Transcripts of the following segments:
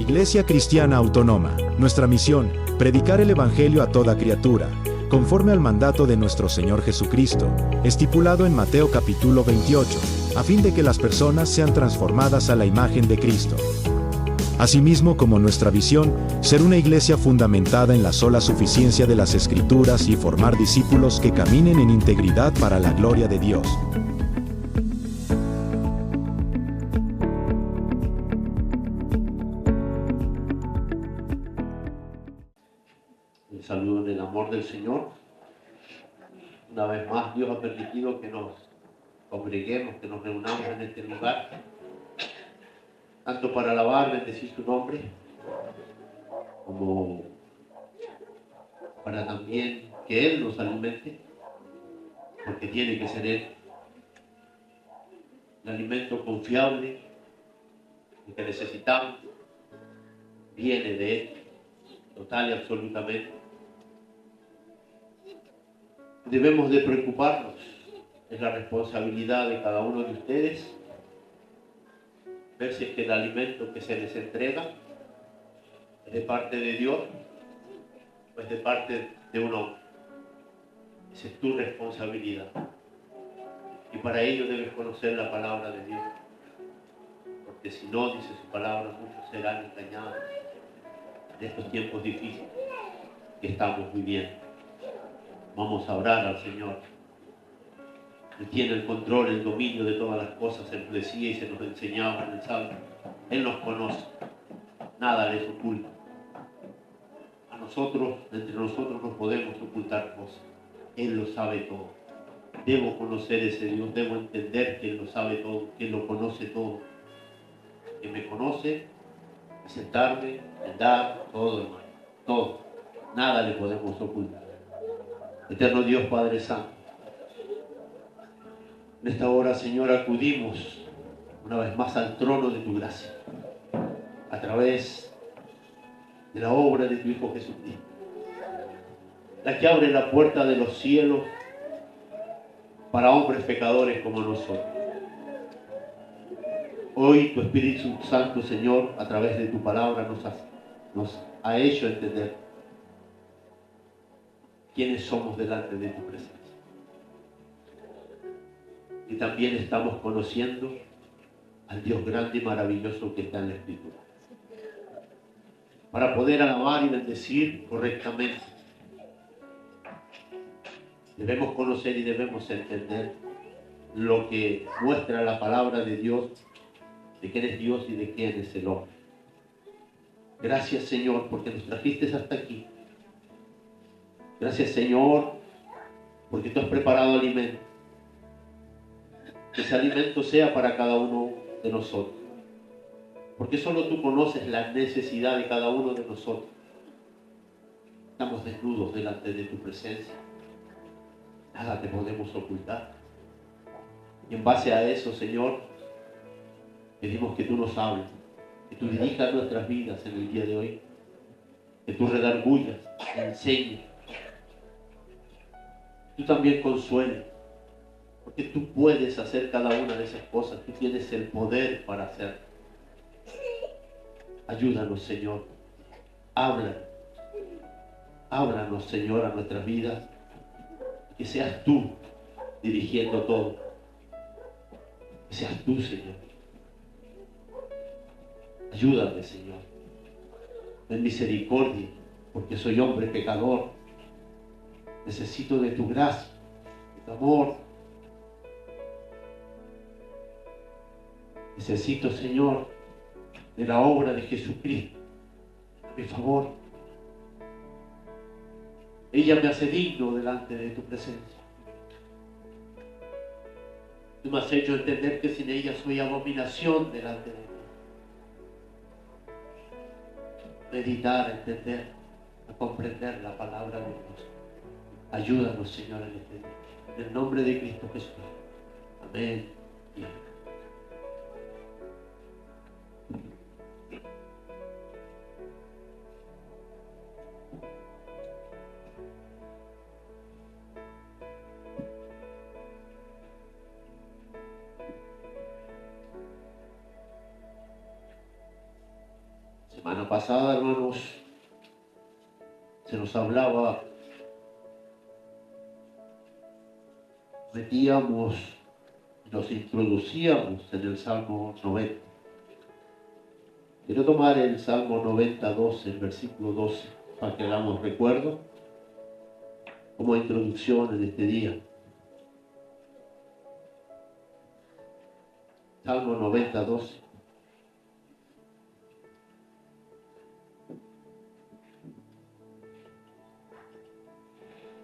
Iglesia Cristiana Autónoma. Nuestra misión, predicar el Evangelio a toda criatura, conforme al mandato de nuestro Señor Jesucristo, estipulado en Mateo capítulo 28, a fin de que las personas sean transformadas a la imagen de Cristo. Asimismo, como nuestra visión, ser una iglesia fundamentada en la sola suficiencia de las Escrituras y formar discípulos que caminen en integridad para la gloria de Dios. Les saludo en el amor del Señor. Una vez más, Dios ha permitido que nos congreguemos, que nos reunamos en este lugar, tanto para alabar, bendecir su nombre, como para también que Él nos alimente, porque tiene que ser Él. El alimento confiable que necesitamos viene de Él, total y absolutamente. Debemos de preocuparnos, es la responsabilidad de cada uno de ustedes, ver si es que el alimento que se les entrega es de parte de Dios o es de parte de un hombre. Esa es tu responsabilidad. Y para ello debes conocer la palabra de Dios. Porque si no, dice su palabra, muchos serán engañados en estos tiempos difíciles que estamos viviendo. Vamos a orar al Señor. Él tiene el control, el dominio de todas las cosas. Él decía y se nos enseñaba en el Salmo. Él nos conoce. Nada les oculta. A nosotros, entre nosotros no podemos ocultar cosas. Él lo sabe todo. Debo conocer ese Dios. Debo entender que Él lo sabe todo, que Él lo conoce todo. Que me conoce, aceptarme, dar, todo hermano. Todo. Nada le podemos ocultar. Eterno Dios, Padre Santo, en esta hora, Señor, acudimos una vez más al trono de tu gracia, a través de la obra de tu Hijo Jesucristo, la que abre la puerta de los cielos para hombres pecadores como nosotros. Hoy tu Espíritu Santo, Señor, a través de tu palabra nos ha hecho entender quiénes somos delante de tu presencia. Y también estamos conociendo al Dios grande y maravilloso que está en la Escritura. Para poder alabar y bendecir correctamente, debemos conocer y debemos entender lo que muestra la palabra de Dios, de quién es Dios y de quién es el hombre. Gracias, Señor, porque nos trajiste hasta aquí. Gracias, Señor, porque tú has preparado alimento. Que ese alimento sea para cada uno de nosotros. Porque solo tú conoces la necesidad de cada uno de nosotros. Estamos desnudos delante de tu presencia. Nada te podemos ocultar. Y en base a eso, Señor, pedimos que tú nos hables, que tú dirijas nuestras vidas en el día de hoy, que tú redargullas, enseñes, tú también consueles, porque tú puedes hacer cada una de esas cosas, tú tienes el poder para hacerlo. Ayúdanos, Señor, háblanos, Señor, a nuestras vidas, que seas tú dirigiendo todo, que seas tú, Señor. Ayúdame, Señor, ten misericordia, porque soy hombre pecador, necesito de tu gracia, de tu amor. Necesito, Señor, de la obra de Jesucristo a mi favor. Ella me hace digno delante de tu presencia. Tú me has hecho entender que sin ella soy abominación delante de ti. Meditar, entender, a comprender la palabra de Dios. Ayúdanos, Señor, en este día. En el nombre de Cristo Jesús. Amén y amén. Semana semana pasada, hermanos, se nos hablaba, nos introducíamos en el Salmo 90. Quiero tomar el Salmo 90, 12, el versículo 12, para que hagamos recuerdo como introducción en este día. Salmo 90, 12.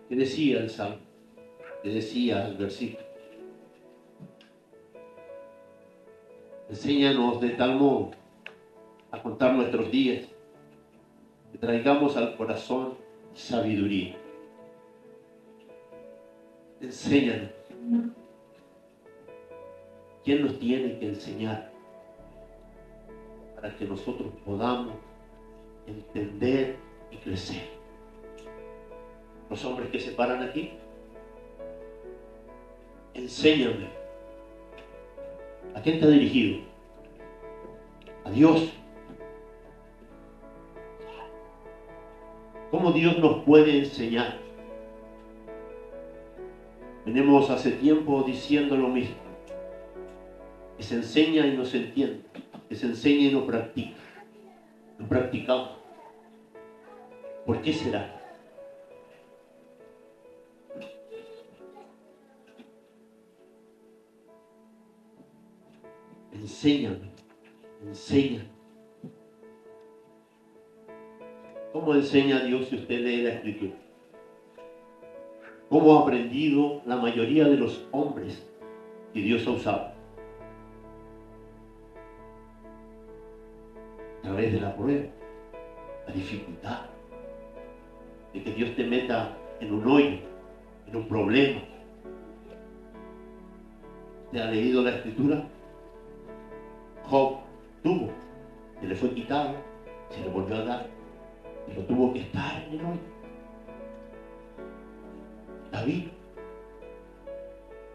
¿Qué decía el Salmo? ¿Qué decía el versículo? Enséñanos de tal modo a contar nuestros días, que traigamos al corazón sabiduría. Enséñanos. ¿Quién nos tiene que enseñar para que nosotros podamos entender y crecer? Los hombres que se paran aquí, enséñame. ¿A quién te ha dirigido? A Dios. ¿Cómo Dios nos puede enseñar? Venimos hace tiempo diciendo lo mismo. Que se enseña y no se entiende. Que se enseña y no practica. No practicamos. ¿Por qué será? Enséñame. Enséñame. ¿Cómo enseña a Dios si usted lee la Escritura? ¿Cómo ha aprendido la mayoría de los hombres que Dios ha usado? A través de la prueba, la dificultad, de que Dios te meta en un hoyo, en un problema. ¿Te ha leído la Escritura? Job tuvo, se le fue quitado, se le volvió a dar, pero tuvo que estar en el hoyo. David,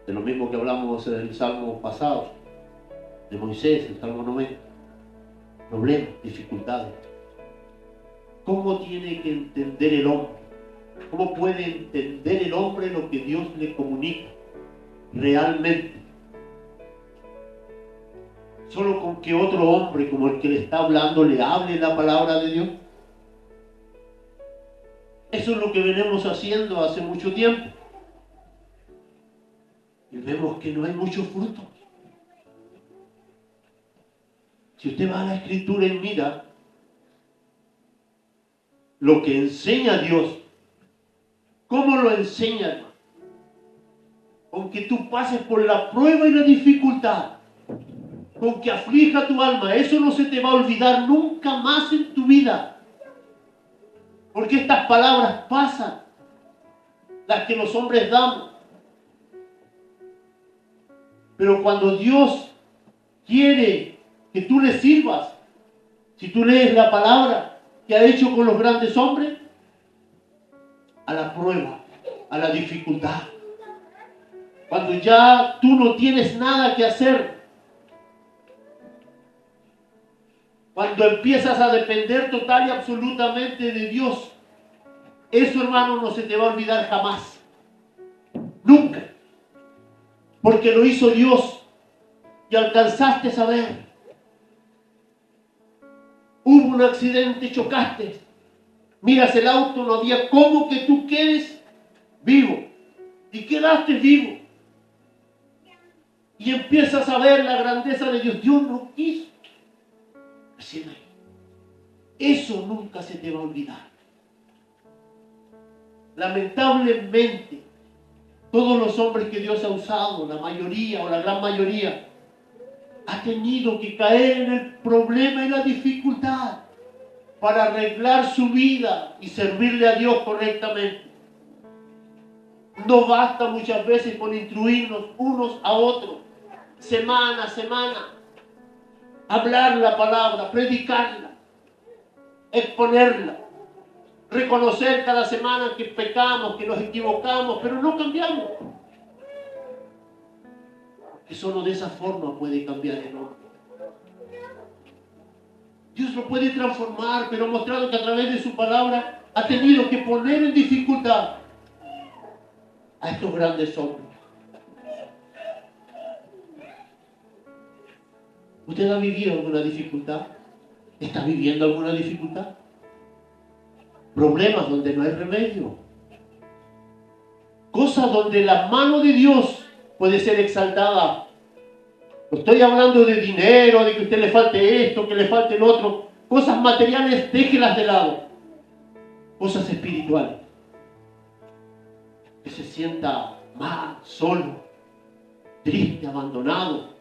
de lo mismo que hablamos en el Salmo pasado, de Moisés, el Salmo 90, problemas, dificultades. ¿Cómo tiene que entender el hombre? ¿Cómo puede entender el hombre lo que Dios le comunica realmente? Solo con que otro hombre como el que le está hablando le hable la palabra de Dios. Eso es lo que venimos haciendo hace mucho tiempo. Y vemos que no hay mucho fruto. Si usted va a la Escritura y mira lo que enseña Dios, ¿cómo lo enseña, hermano? Con que tú pases por la prueba y la dificultad, con que aflija tu alma, eso no se te va a olvidar nunca más en tu vida. Porque estas palabras pasan, las que los hombres damos. Pero cuando Dios quiere que tú le sirvas, si tú lees la palabra que ha hecho con los grandes hombres, a la prueba, a la dificultad. Cuando ya tú no tienes nada que hacer, cuando empiezas a depender total y absolutamente de Dios, eso, hermano, no se te va a olvidar jamás. Nunca. Porque lo hizo Dios y alcanzaste a ver. Hubo un accidente, chocaste. Miras el auto, no había cómo que tú quedes vivo. Y quedaste vivo. Y empiezas a ver la grandeza de Dios. Dios no quiso. Recién ahí. Eso nunca se te va a olvidar. Lamentablemente, todos los hombres que Dios ha usado, la mayoría o la gran mayoría, ha tenido que caer en el problema y la dificultad para arreglar su vida y servirle a Dios correctamente. No basta muchas veces con instruirnos unos a otros, semana a semana, hablar la palabra, predicarla, exponerla, reconocer cada semana que pecamos, que nos equivocamos, pero no cambiamos. Que solo de esa forma puede cambiar el hombre. Dios lo puede transformar, pero ha mostrado que a través de su palabra ha tenido que poner en dificultad a estos grandes hombres. ¿Usted ha vivido alguna dificultad? ¿Está viviendo alguna dificultad? Problemas donde no hay remedio. Cosas donde la mano de Dios puede ser exaltada. No estoy hablando de dinero, de que a usted le falte esto, que le falte el otro. Cosas materiales, déjelas de lado. Cosas espirituales. Que se sienta mal, solo, triste, abandonado.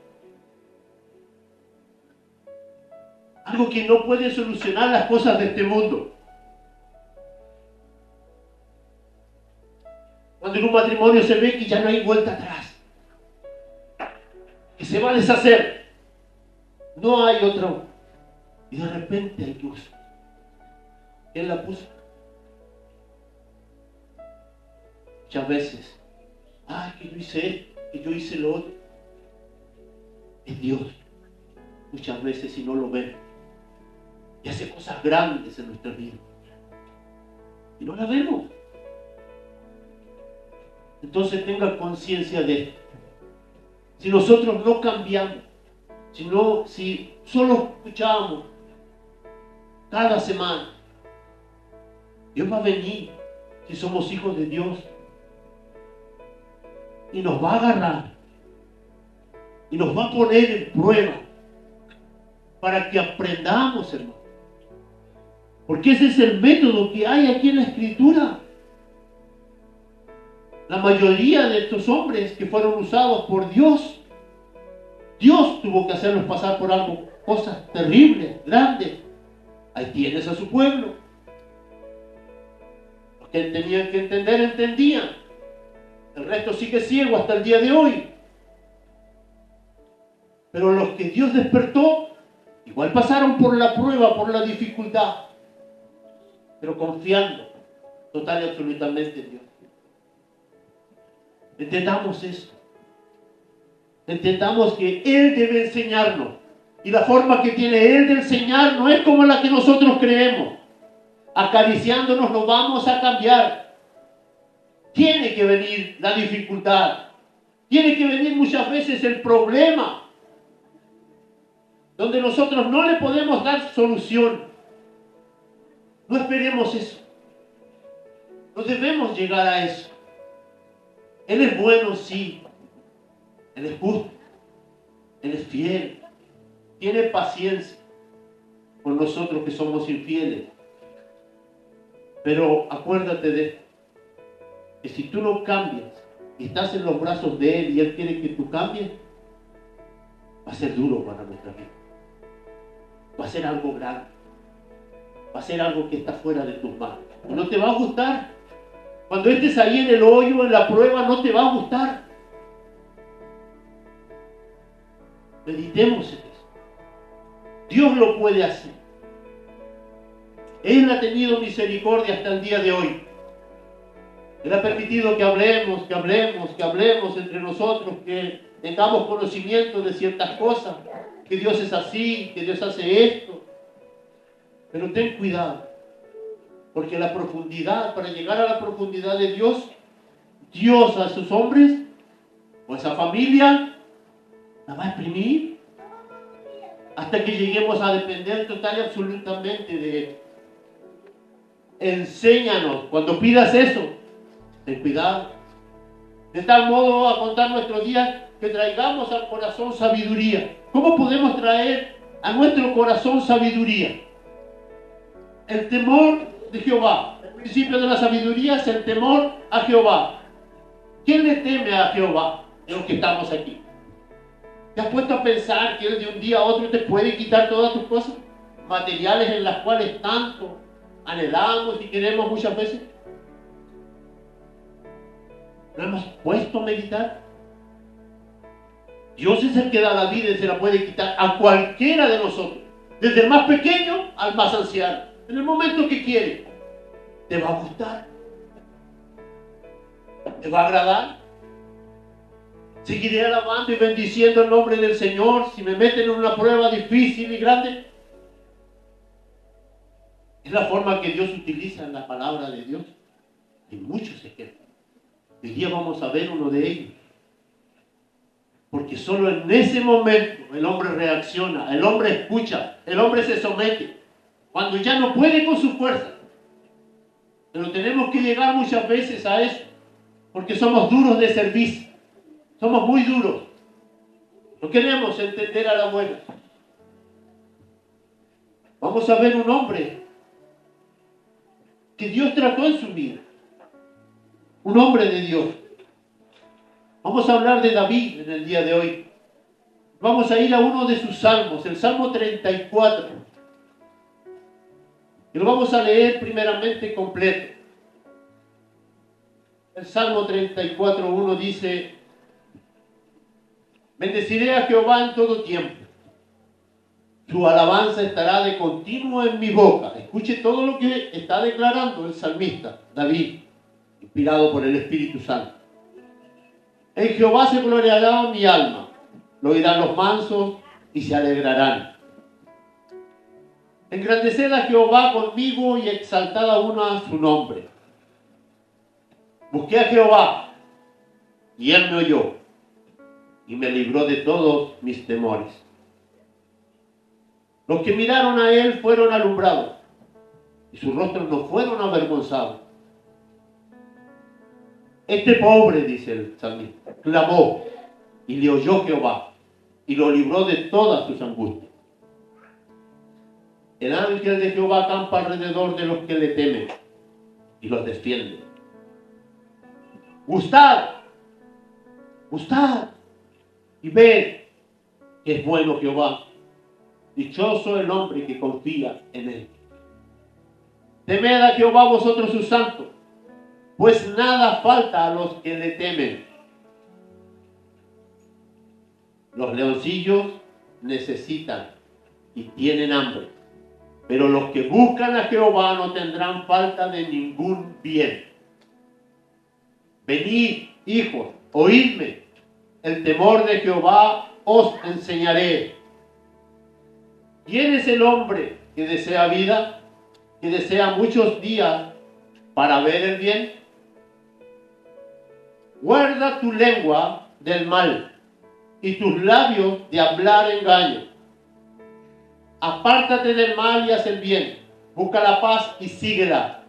Algo que no puede solucionar las cosas de este mundo. Cuando en un matrimonio se ve que ya no hay vuelta atrás, que se va a deshacer, no hay otro, y de repente hay luz. ¿Quién la puso? Muchas veces, que yo hice esto, que yo hice lo otro. Es Dios. Muchas veces, si no lo vemos, y hace cosas grandes en nuestra vida, y no la vemos. Entonces tenga conciencia de esto. Si nosotros no cambiamos, si solo escuchamos cada semana, Dios va a venir, si somos hijos de Dios, y nos va a agarrar, y nos va a poner en prueba, para que aprendamos, hermano. Porque ese es el método que hay aquí en la Escritura. La mayoría de estos hombres que fueron usados por Dios, Dios tuvo que hacerlos pasar por algo, cosas terribles, grandes. Ahí tienes a su pueblo. Los que tenían que entender, entendían. El resto sigue ciego hasta el día de hoy. Pero los que Dios despertó, igual pasaron por la prueba, por la dificultad, pero confiando total y absolutamente en Dios. Entendamos eso. Entendamos que Él debe enseñarnos. Y la forma que tiene Él de enseñar no es como la que nosotros creemos. Acariciándonos nos vamos a cambiar. Tiene que venir la dificultad. Tiene que venir muchas veces el problema, donde nosotros no le podemos dar solución. No esperemos eso. No debemos llegar a eso. Él es bueno, sí. Él es justo. Él es fiel. Tiene paciencia con nosotros que somos infieles. Pero acuérdate de esto, que si tú no cambias y estás en los brazos de Él y Él quiere que tú cambies, va a ser duro para nuestra vida. Va a ser algo grande. Va a ser algo que está fuera de tus manos. Y no te va a gustar. Cuando estés ahí en el hoyo, en la prueba, no te va a gustar. Meditemos en eso. Dios lo puede hacer. Él ha tenido misericordia hasta el día de hoy. Él ha permitido que hablemos entre nosotros, que tengamos conocimiento de ciertas cosas, que Dios es así, que Dios hace esto. Pero ten cuidado, porque la profundidad, para llegar a la profundidad de Dios, Dios a sus hombres, o a esa familia, la va a exprimir, hasta que lleguemos a depender total y absolutamente de Él. Enséñanos, cuando pidas eso, ten cuidado. De tal modo a contar nuestros días que traigamos al corazón sabiduría. ¿Cómo podemos traer a nuestro corazón sabiduría? El temor de Jehová. El principio de la sabiduría es el temor a Jehová. ¿Quién le teme a Jehová de los que estamos aquí? ¿Te has puesto a pensar que Él de un día a otro te puede quitar todas tus cosas materiales en las cuales tanto anhelamos y queremos muchas veces? ¿No hemos puesto a meditar? Dios es el que da la vida y se la puede quitar a cualquiera de nosotros, desde el más pequeño al más anciano, en el momento que quiere. ¿Te va a gustar? ¿Te va a agradar? ¿Seguiré alabando y bendiciendo el nombre del Señor si me meten en una prueba difícil y grande? Es la forma que Dios utiliza en la palabra de Dios. Hay muchos ejemplos. Hoy día vamos a ver uno de ellos. Porque solo en ese momento el hombre reacciona, el hombre escucha, el hombre se somete. Cuando ya no puede con su fuerza. Pero tenemos que llegar muchas veces a eso. Porque somos duros de servicio. Somos muy duros. No queremos entender a la buena. Vamos a ver un hombre que Dios trató en su vida. Un hombre de Dios. Vamos a hablar de David en el día de hoy. Vamos a ir a uno de sus salmos, el Salmo 34. Y lo vamos a leer primeramente completo. El Salmo 34:1 dice: bendeciré a Jehová en todo tiempo. Su alabanza estará de continuo en mi boca. Escuche todo lo que está declarando el salmista David, inspirado por el Espíritu Santo. En Jehová se gloriará mi alma. Lo oirán los mansos y se alegrarán. Engrandeced a Jehová conmigo y exaltad aún a su nombre. Busqué a Jehová y él me oyó y me libró de todos mis temores. Los que miraron a él fueron alumbrados y sus rostros no fueron avergonzados. Este pobre, dice el salmista, clamó y le oyó Jehová y lo libró de todas sus angustias. El ángel de Jehová acampa alrededor de los que le temen y los defiende. Gustad y ved que es bueno Jehová. Dichoso el hombre que confía en él. Temed a Jehová vosotros sus santos, pues nada falta a los que le temen. Los leoncillos necesitan y tienen hambre, pero los que buscan a Jehová no tendrán falta de ningún bien. Venid, hijos, oídme, el temor de Jehová os enseñaré. ¿Quién es el hombre que desea vida, que desea muchos días para ver el bien? Guarda tu lengua del mal y tus labios de hablar engaño. Apártate del mal y haz el bien. Busca la paz y síguela.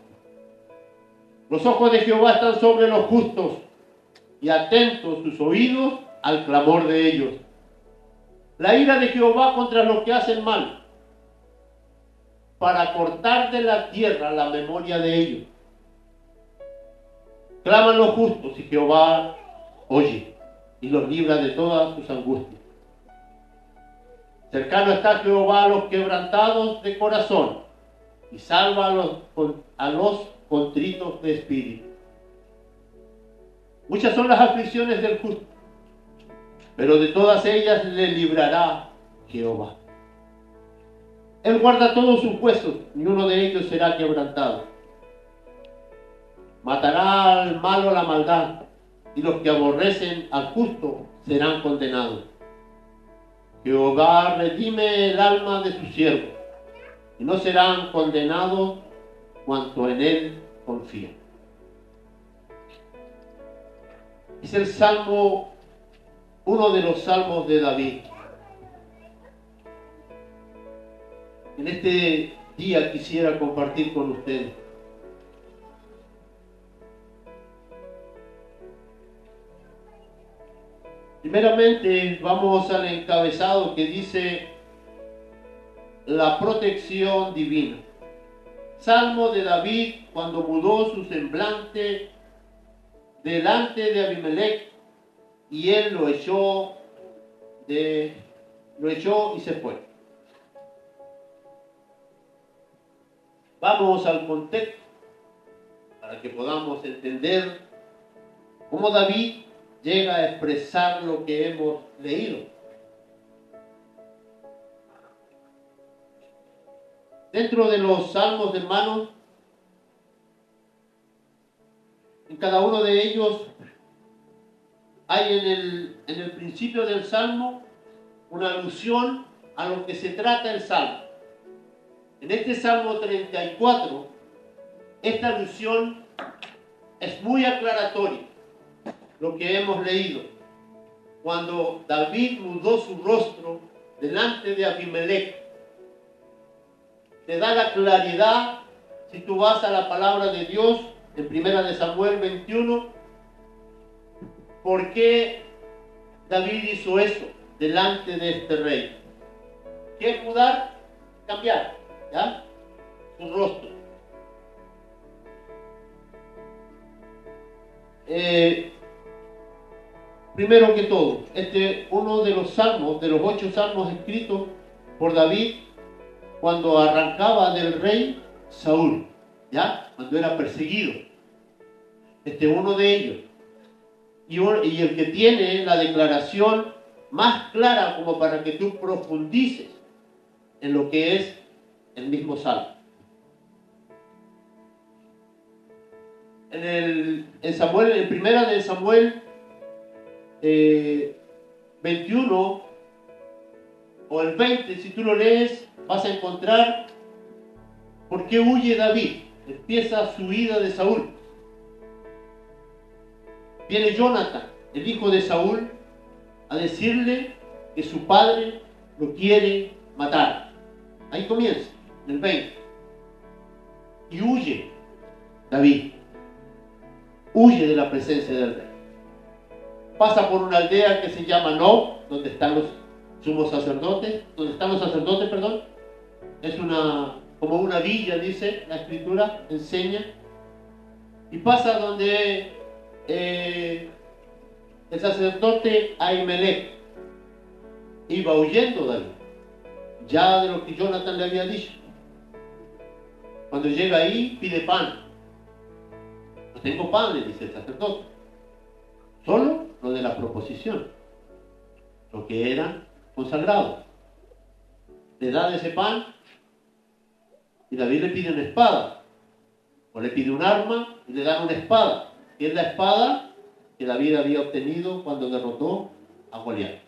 Los ojos de Jehová están sobre los justos y atentos sus oídos al clamor de ellos. La ira de Jehová contra los que hacen mal, para cortar de la tierra la memoria de ellos. Claman los justos y Jehová oye y los libra de todas sus angustias. Cercano está Jehová a los quebrantados de corazón y salva a los contritos de espíritu. Muchas son las aflicciones del justo, pero de todas ellas le librará Jehová. Él guarda todos sus huesos, ni uno de ellos será quebrantado. Matará al malo la maldad, y los que aborrecen al justo serán condenados. Jehová redime el alma de sus siervos, y no serán condenados cuanto en él confían. Es el salmo, uno de los salmos de David. En este día quisiera compartir con ustedes. Primeramente vamos al encabezado que dice la protección divina. Salmo de David cuando mudó su semblante delante de Abimelech y él lo echó y se fue. Vamos al contexto para que podamos entender cómo David llega a expresar lo que hemos leído. Dentro de los salmos, hermanos, en cada uno de ellos hay en el principio del salmo una alusión a lo que se trata el salmo. En este Salmo 34, esta alusión es muy aclaratoria, lo que hemos leído. Cuando David mudó su rostro delante de Abimelech, te da la claridad, si tú vas a la palabra de Dios, en 1 Samuel 21, ¿por qué David hizo eso delante de este rey? ¿Qué mudar? Cambiar, ¿ya? Su rostro. Primero que todo, uno de los salmos, de los 8 salmos escritos por David cuando arrancaba del rey Saúl, ¿ya? Cuando era perseguido. Uno de ellos. Y el que tiene la declaración más clara como para que tú profundices en lo que es el mismo salmo. En Samuel, en primera de Samuel 21 o el 20, si tú lo lees, vas a encontrar por qué huye David. Empieza su huida de Saúl. Viene Jonathan, el hijo de Saúl, a decirle que su padre lo quiere matar. Ahí comienza, en el 20. Y huye David. Huye de la presencia del rey. Pasa por una aldea que se llama Nob, donde están los sumos sacerdotes, Es como una villa, dice la escritura, enseña. Y pasa donde el sacerdote Ahimelech iba huyendo David, ya de lo que Jonathan le había dicho. Cuando llega ahí, pide pan. No tengo pan, le dice el sacerdote. Solo lo de la proposición, lo que era consagrado. Le da de ese pan y David le pide una espada, o le pide un arma y le dan una espada, que es la espada que David había obtenido cuando derrotó a Goliat,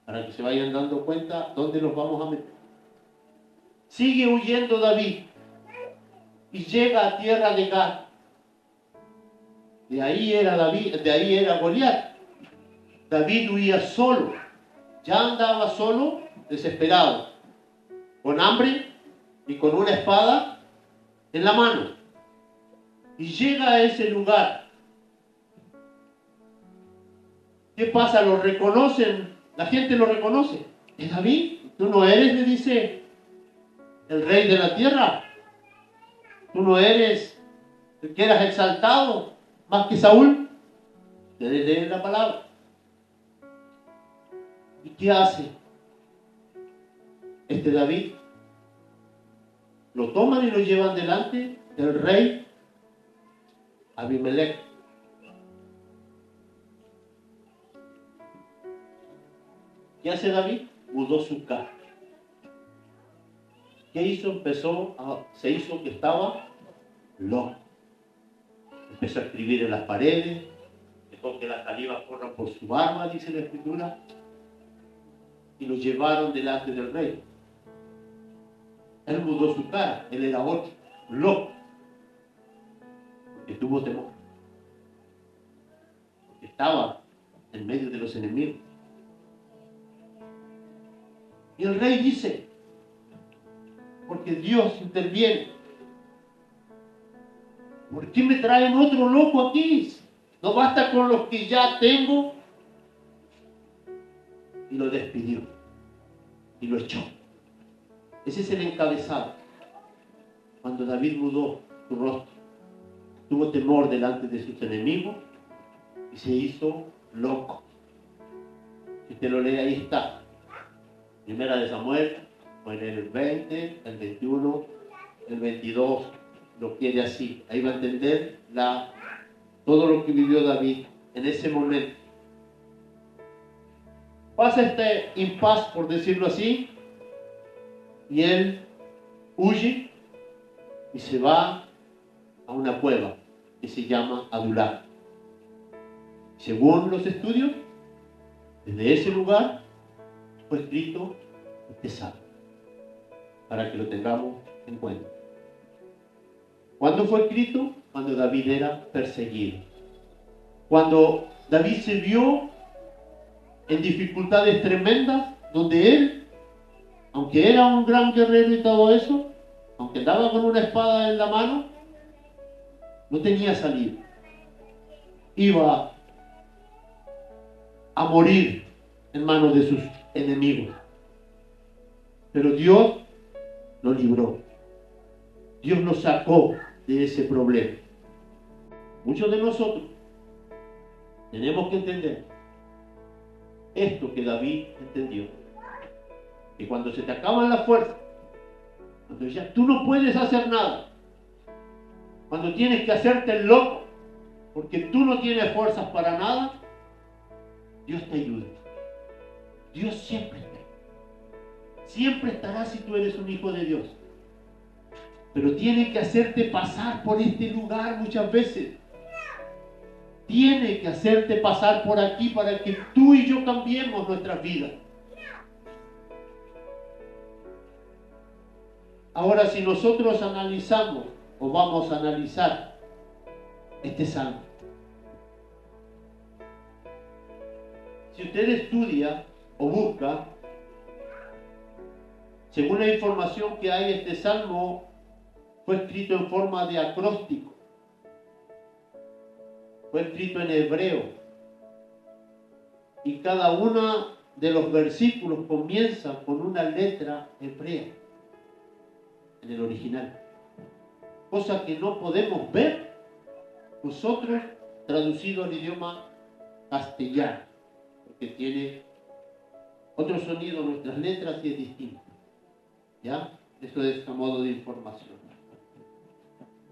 para que se vayan dando cuenta dónde los vamos a meter. Sigue huyendo David y llega a tierra de Gad. De ahí era Goliat. David huía solo, ya andaba solo, desesperado, con hambre y con una espada en la mano. Y llega a ese lugar. ¿Qué pasa? Lo reconocen, la gente lo reconoce. ¿Es David? ¿Tú no eres, le dice, el rey de la tierra? ¿Tú no eres el que eras exaltado más que Saúl? Ustedes leen la palabra. ¿Y qué hace David? Lo toman y lo llevan delante del rey Abimelech. ¿Qué hace David? Mudó su cara. ¿Qué hizo? Se hizo que estaba loco. Empezó a escribir en las paredes, dejó que las salivas corran por su barba, dice la escritura, y lo llevaron delante del rey. Él mudó su cara, él era otro, loco, porque tuvo temor, porque estaba en medio de los enemigos. Y el rey dice, porque Dios interviene, ¿por qué me traen otro loco aquí? ¿No basta con los que ya tengo? Y lo despidió y lo echó. Ese es el encabezado. Cuando David mudó su rostro, tuvo temor delante de sus enemigos y se hizo loco. Si te lo lee, ahí está. Primera de Samuel, o en el 20, el 21, el 22, lo quiere así. Ahí va a entender todo lo que vivió David en ese momento. Pasa este impas, por decirlo así, y él huye y se va a una cueva que se llama Adulam. Según los estudios, desde ese lugar fue escrito este salmo, para que lo tengamos encuentra. ¿Cuándo fue escrito? Cuando David era perseguido. Cuando David se vio en dificultades tremendas, donde él, aunque era un gran guerrero y todo eso, aunque andaba con una espada en la mano, no tenía salida. Iba a morir en manos de sus enemigos. Pero Dios lo libró. Dios lo sacó de ese problema. Muchos de nosotros tenemos que entender esto que David entendió. Que cuando se te acaban las fuerzas, cuando ya tú no puedes hacer nada, cuando tienes que hacerte el loco, porque tú no tienes fuerzas para nada, Dios te ayuda. Dios siempre está. Siempre estará si tú eres un hijo de Dios. Pero tiene que hacerte pasar por este lugar muchas veces. Tiene que hacerte pasar por aquí para que tú y yo cambiemos nuestras vidas. Ahora, si nosotros analizamos o vamos a analizar este salmo, si usted estudia o busca, según la información que hay, este salmo fue escrito en forma de acróstico. Fue escrito en hebreo. Y cada uno de los versículos comienza con una letra hebrea en el original. Cosa que no podemos ver nosotros traducido al idioma castellano. Porque tiene otro sonido, nuestras letras, y es distinto. ¿Ya? Eso es a modo de información.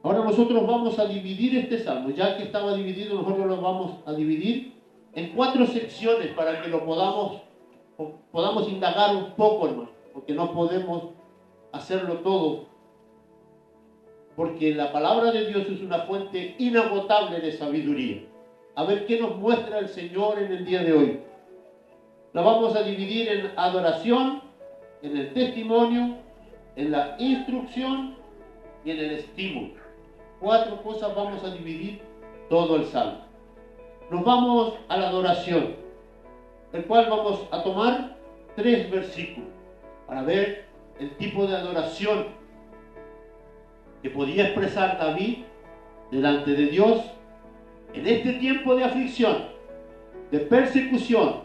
Ahora nosotros vamos a dividir este salmo. Ya que estaba dividido, nosotros lo vamos a dividir en 4 secciones para que lo podamos indagar un poco, hermano. Porque no podemos hacerlo todo. Porque la palabra de Dios es una fuente inagotable de sabiduría. A ver qué nos muestra el Señor en el día de hoy. La vamos a dividir en adoración, en el testimonio, en la instrucción y en el estímulo. 4 cosas vamos a dividir todo el salmo. Nos vamos a la adoración, el cual vamos a tomar 3 versículos para ver el tipo de adoración que podía expresar David delante de Dios en este tiempo de aflicción, de persecución,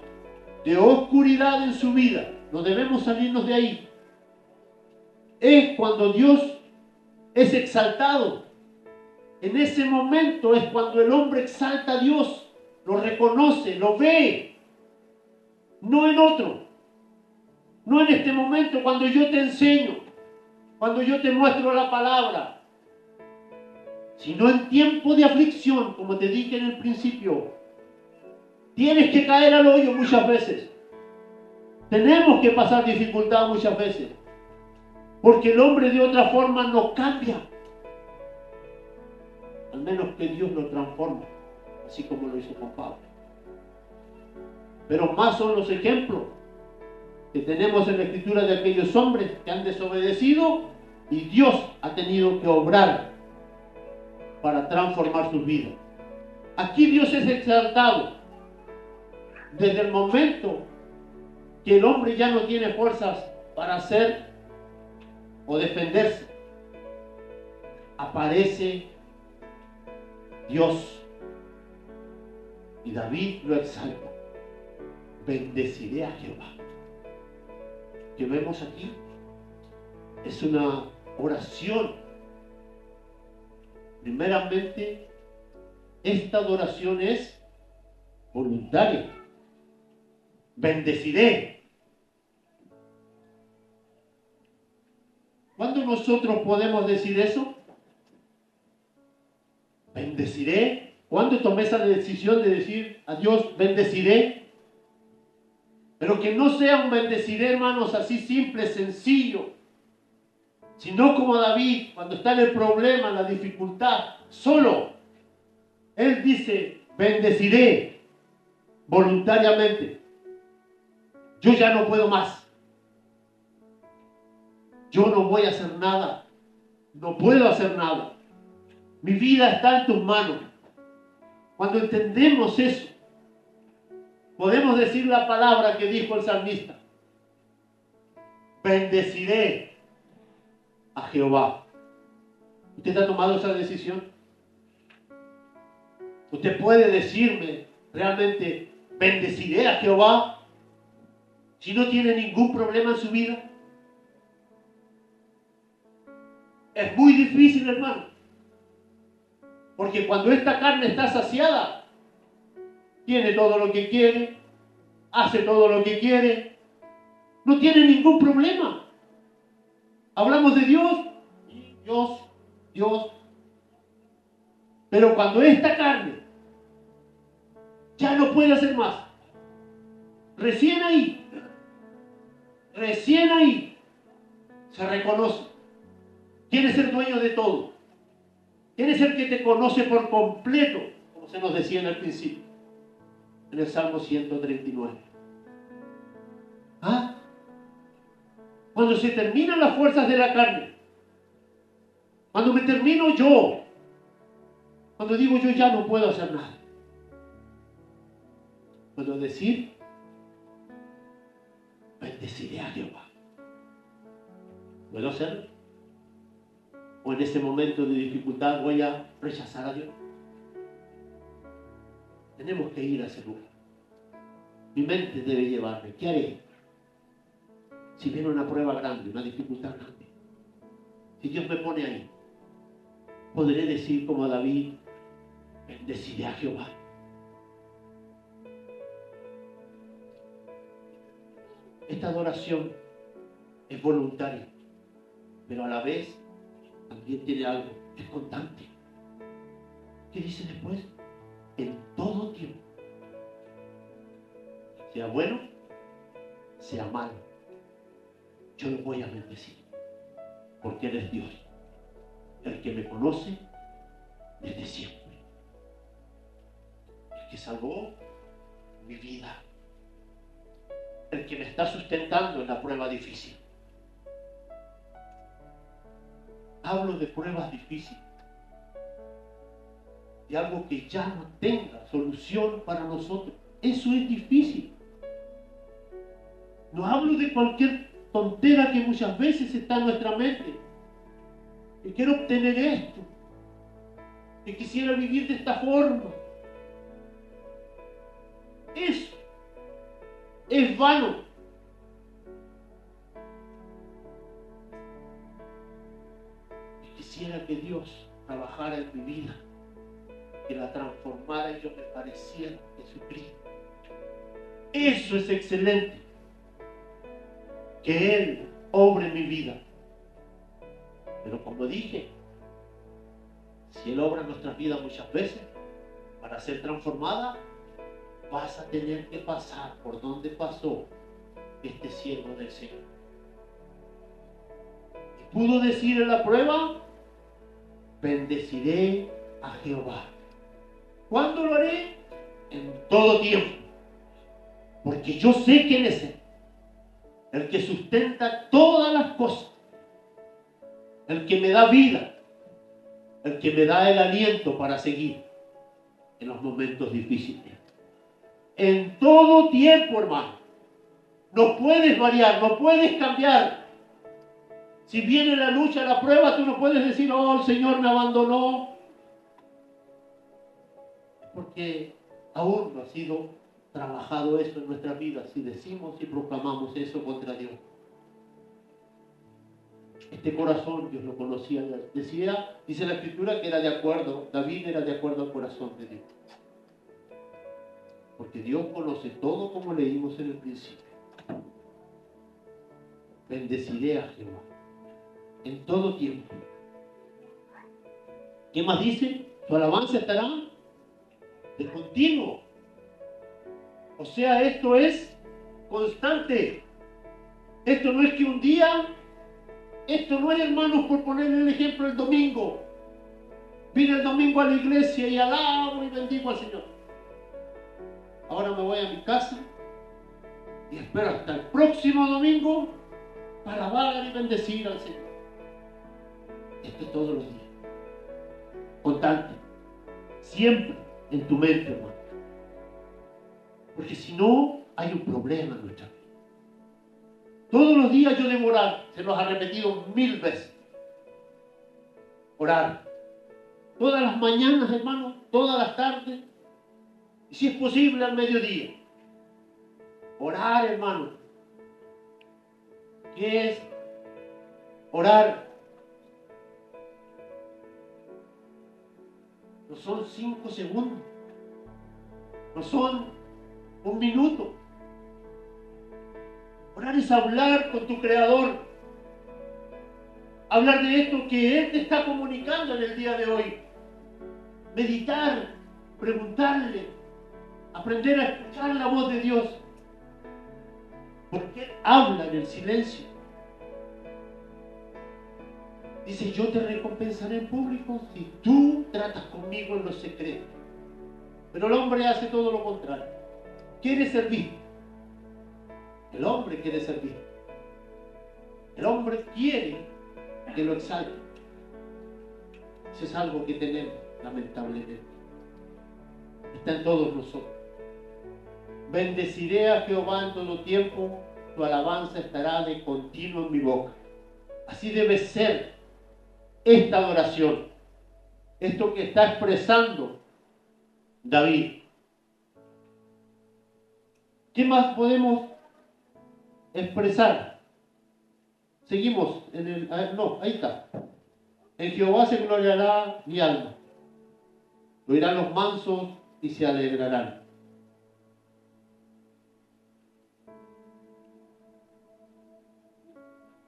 de oscuridad en su vida. No debemos salirnos de ahí. Es cuando Dios es exaltado. En ese momento es cuando el hombre exalta a Dios, lo reconoce, lo ve. No en otro. No en este momento cuando yo te enseño, cuando yo te muestro la palabra, sino en tiempo de aflicción, como te dije en el principio. Tienes que caer al hoyo muchas veces. Tenemos que pasar dificultad muchas veces. Porque el hombre de otra forma no cambia. Al menos que Dios lo transforme, así como lo hizo con Pablo. Pero más son los ejemplos que tenemos en la Escritura de aquellos hombres que han desobedecido y Dios ha tenido que obrar para transformar sus vidas. Aquí Dios es exaltado desde el momento que el hombre ya no tiene fuerzas para hacer o defenderse. Aparece Dios y David lo exalta. Bendeciré a Jehová. Que vemos aquí es una oración. Primeramente, esta adoración es voluntaria. Bendeciré. ¿Cuándo nosotros podemos decir eso? Bendeciré. ¿Cuándo tomé esa decisión de decir a Dios, bendeciré? Pero que no sea un bendeciré, hermanos, así simple, sencillo, sino como David, cuando está en el problema, en la dificultad, solo, él dice, bendeciré voluntariamente. Yo ya no puedo más. Yo no voy a hacer nada no puedo hacer nada. Mi vida está en tus manos. Cuando entendemos eso, podemos decir la palabra que dijo el salmista: bendeciré a Jehová. ¿Usted ha tomado esa decisión? ¿Usted puede decirme realmente, bendeciré a Jehová, si no tiene ningún problema en su vida? Es muy difícil, hermano. Porque cuando esta carne está saciada, tiene todo lo que quiere, hace todo lo que quiere, no tiene ningún problema. Hablamos de Dios, Dios. Pero cuando esta carne ya no puede hacer más, recién ahí se reconoce quién es el dueño de todo, quién es el que te conoce por completo, como se nos decía en el principio, en el Salmo 139. ¿Ah? Cuando se terminan las fuerzas de la carne, cuando me termino yo, cuando digo yo ya no puedo hacer nada, puedo decir, bendeciré a Jehová. ¿Puedo hacerlo? ¿O en ese momento de dificultad voy a rechazar a Dios? Tenemos que ir a ese lugar. Mi mente debe llevarme. ¿Qué haré? Si viene una prueba grande, una dificultad grande, si Dios me pone ahí, podré decir como David, bendeciré a Jehová. Esta adoración es voluntaria, pero a la vez también tiene algo, es constante. ¿Qué dice después? En todo tiempo. Sea bueno, sea malo, yo lo voy a bendecir, porque Él es Dios, el que me conoce desde siempre, el que salvó mi vida, el que me está sustentando en la prueba difícil. Hablo de pruebas difíciles, de algo que ya no tenga solución para nosotros. Eso es difícil. No hablo de cualquier tontera que muchas veces está en nuestra mente. Que quiero obtener esto, que quisiera vivir de esta forma. Eso es vano. Y quisiera que Dios trabajara en mi vida, que la transformara y yo me pareciera a Jesucristo. Eso es excelente. Que Él obre mi vida. Pero como dije, si Él obra en nuestras vidas muchas veces, para ser transformada, vas a tener que pasar por donde pasó este siervo del Señor. Y pudo decir en la prueba, bendeciré a Jehová. ¿Cuándo lo haré? En todo tiempo. Porque yo sé quién es Él. El que sustenta todas las cosas. El que me da vida. El que me da el aliento para seguir en los momentos difíciles. En todo tiempo, hermano. No puedes variar, no puedes cambiar. Si viene la lucha, la prueba, tú no puedes decir, oh, el Señor me abandonó. Porque aún no ha sido trabajado eso en nuestra vida, si decimos y proclamamos eso contra Dios. Este corazón Dios lo conocía. Dice la Escritura que era de acuerdo, David era de acuerdo al corazón de Dios. Porque Dios conoce todo, como leímos en el principio. Bendeciré a Jehová en todo tiempo. ¿Qué más dice? Su alabanza estará de continuo. O sea, esto es constante. Esto no es que un día, esto no es, hermanos, por poner el ejemplo, el domingo. Vine el domingo a la iglesia y alabo y bendigo al Señor. Ahora me voy a mi casa y espero hasta el próximo domingo para alabar y bendecir al Señor. Esto es todos los días. Constante. Siempre en tu mente, hermano. Porque si no, hay un problema en nuestra vida. Todos los días yo debo orar. Se los ha repetido 1000 veces. Orar. Todas las mañanas, hermano. Todas las tardes. Y si es posible, al mediodía. Orar, hermano. ¿Qué es orar? No son 5 segundos. No son 1 minuto. Orar es hablar con tu Creador. Hablar de esto que Él te está comunicando en el día de hoy. Meditar, preguntarle, aprender a escuchar la voz de Dios. Porque Él habla en el silencio. Dice, yo te recompensaré en público si tú tratas conmigo en lo secreto. Pero el hombre hace todo lo contrario. Quiere servir. El hombre quiere servir. El hombre quiere que lo exalte. Eso es algo que tenemos, lamentablemente. Está en todos nosotros. Bendeciré a Jehová en todo tiempo, tu alabanza estará de continuo en mi boca. Así debe ser esta adoración. Esto que está expresando David. ¿Qué más podemos expresar? Seguimos en el... No, ahí está. En Jehová se gloriará mi alma. Lo oirán los mansos y se alegrarán.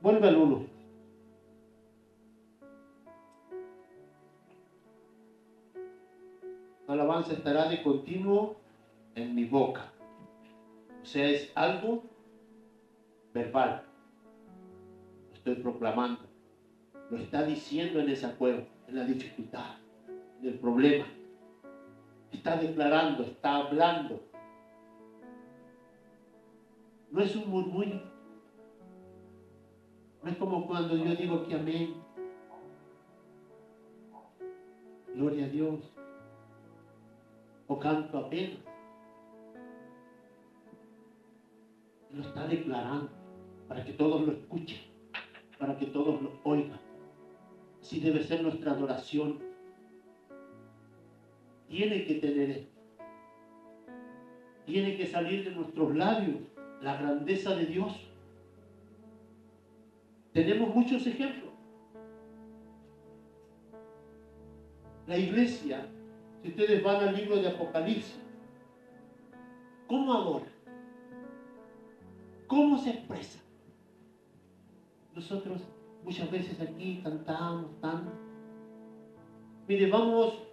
Vuelve al 1. La alabanza estará de continuo en mi boca. O sea, es algo verbal. Lo estoy proclamando. Lo está diciendo en esa cueva, en la dificultad, en el problema. Está declarando, está hablando. No es un murmullo. No es como cuando yo digo aquí amén. Gloria a Dios. O canto apenas. Lo está declarando para que todos lo escuchen, para que todos lo oigan. Así debe ser nuestra adoración. Tiene que tener esto. Tiene que salir de nuestros labios la grandeza de Dios. Tenemos muchos ejemplos. La iglesia, si ustedes van al libro de Apocalipsis, ¿cómo adora? ¿Cómo se expresa? Nosotros muchas veces aquí cantamos tanto. Mire, vamos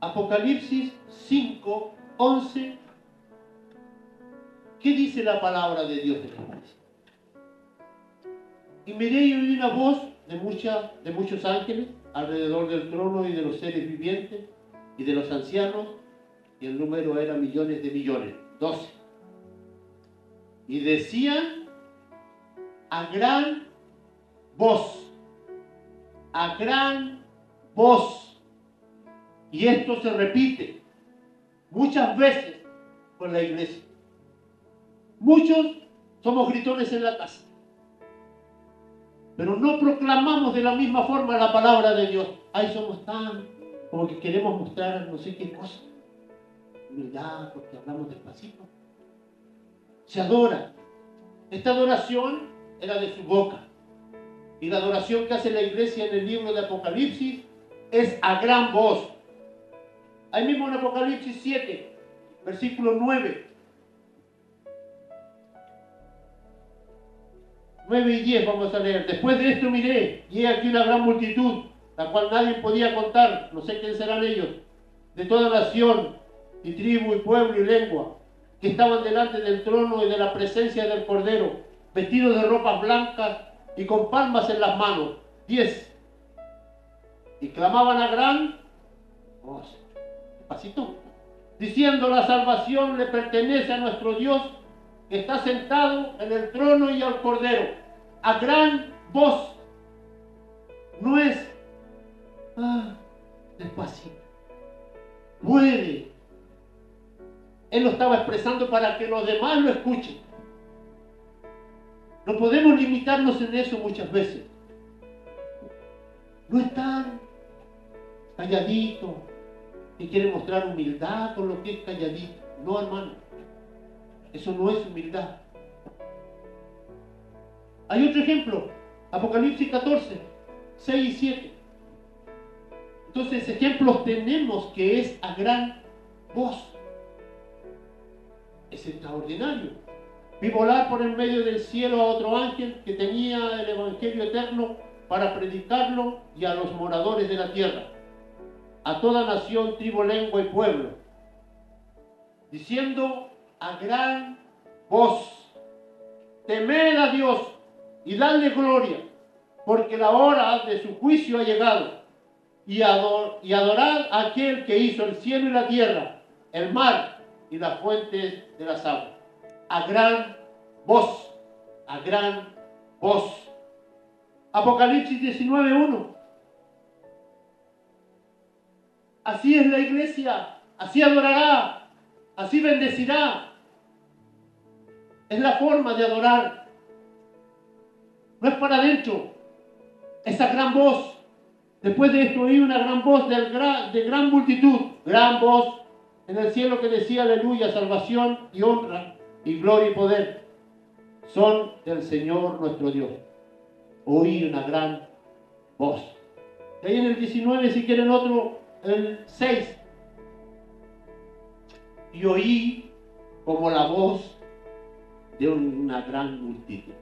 a Apocalipsis 5, 11. ¿Qué dice la palabra de Dios de la iglesia? Y miré y oí una voz de muchos ángeles alrededor del trono y de los seres vivientes y de los ancianos, y el número era millones de millones, 12. Y decían a gran voz, y esto se repite muchas veces con la iglesia. Muchos somos gritones en la casa, pero no proclamamos de la misma forma la palabra de Dios. Ahí somos tan, como que queremos mostrar no sé qué cosa. Humildad, porque hablamos despacito. Se adora. Esta adoración era de su boca. Y la adoración que hace la iglesia en el libro de Apocalipsis es a gran voz. Ahí mismo en Apocalipsis 7, versículo 9. 9 y 10 vamos a leer. Después de esto miré, y he aquí una gran multitud, la cual nadie podía contar, no sé quién serán ellos, de toda nación, y tribu, y pueblo, y lengua, que estaban delante del trono y de la presencia del Cordero, vestidos de ropas blancas y con palmas en las manos. 10. Y clamaban a gran voz, despacito, diciendo: la salvación le pertenece a nuestro Dios, que está sentado en el trono y al Cordero. A gran voz. No es Despacito. Puede. Él lo estaba expresando para que los demás lo escuchen. No podemos limitarnos en eso muchas veces. No es tan calladito, que quiere mostrar humildad con lo que es calladito. No, hermano. Eso no es humildad. Hay otro ejemplo. Apocalipsis 14, 6 y 7. Entonces, ejemplos tenemos que es a gran voz. Es extraordinario. Vi volar por el medio del cielo a otro ángel que tenía el evangelio eterno para predicarlo y a los moradores de la tierra, a toda nación, tribu, lengua y pueblo, diciendo a gran voz: temed a Dios y dadle gloria, porque la hora de su juicio ha llegado, y adorad a aquel que hizo el cielo y la tierra, el mar y las fuentes de las aguas. A gran voz, a gran voz. Apocalipsis 19:1. Así es la iglesia, así adorará, así bendecirá. Es la forma de adorar. No es para adentro. Esa gran voz. Después de esto oí una gran voz de gran multitud. Gran voz en el cielo que decía: aleluya, salvación y honra y gloria y poder son del Señor nuestro Dios. Oí una gran voz. Y ahí en el 19, si quieren otro, el 6. Y oí como la voz de una gran multitud.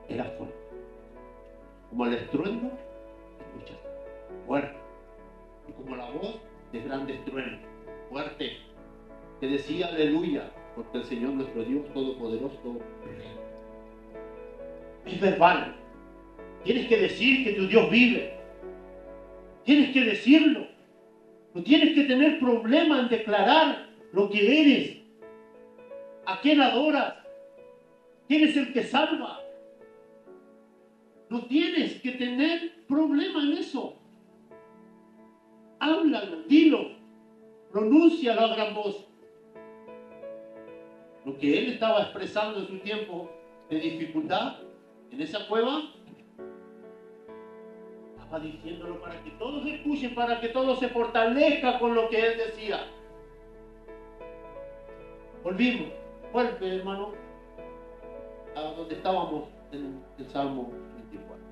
Era fuerte. Como el estruendo, escuchas, fuerte. Y como la voz de grande estruendo, fuerte, que decía aleluya, porque el Señor nuestro Dios Todopoderoso es verbal. Tienes que decir que tu Dios vive. Tienes que decirlo. No tienes que tener problema en declarar lo que eres. ¿A quién adoras? ¿Quién es el que salva? No tienes que tener problema en eso. Háblalo, dilo, pronúncialo a gran voz. Lo que él estaba expresando en su tiempo de dificultad en esa cueva, estaba diciéndolo para que todos escuchen, para que todos se fortalezcan con lo que él decía. Volvimos, vuelve, hermano, a donde estábamos en el Salmo 24.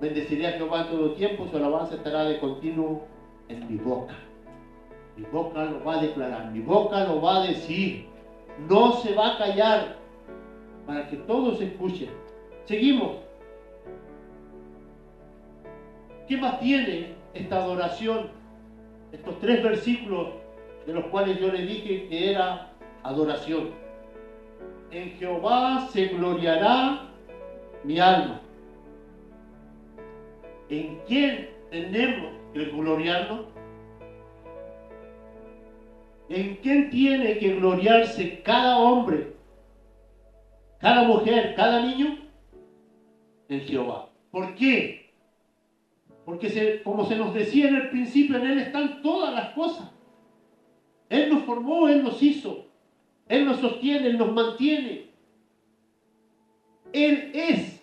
Bendeciré a Jehová en todo tiempo, su alabanza estará de continuo en mi boca. Mi boca lo va a declarar, mi boca lo va a decir. No se va a callar, para que todos escuchen. Seguimos. ¿Qué más tiene esta adoración? Estos 3 versículos de los cuales yo le dije que era adoración. En Jehová se gloriará mi alma. ¿En quién tenemos que gloriarnos? ¿En quién tiene que gloriarse cada hombre, cada mujer, cada niño? En Jehová. ¿Por qué? Porque como se nos decía en el principio, en Él están todas las cosas. Él nos formó, Él nos hizo, Él nos sostiene, Él nos mantiene. Él es.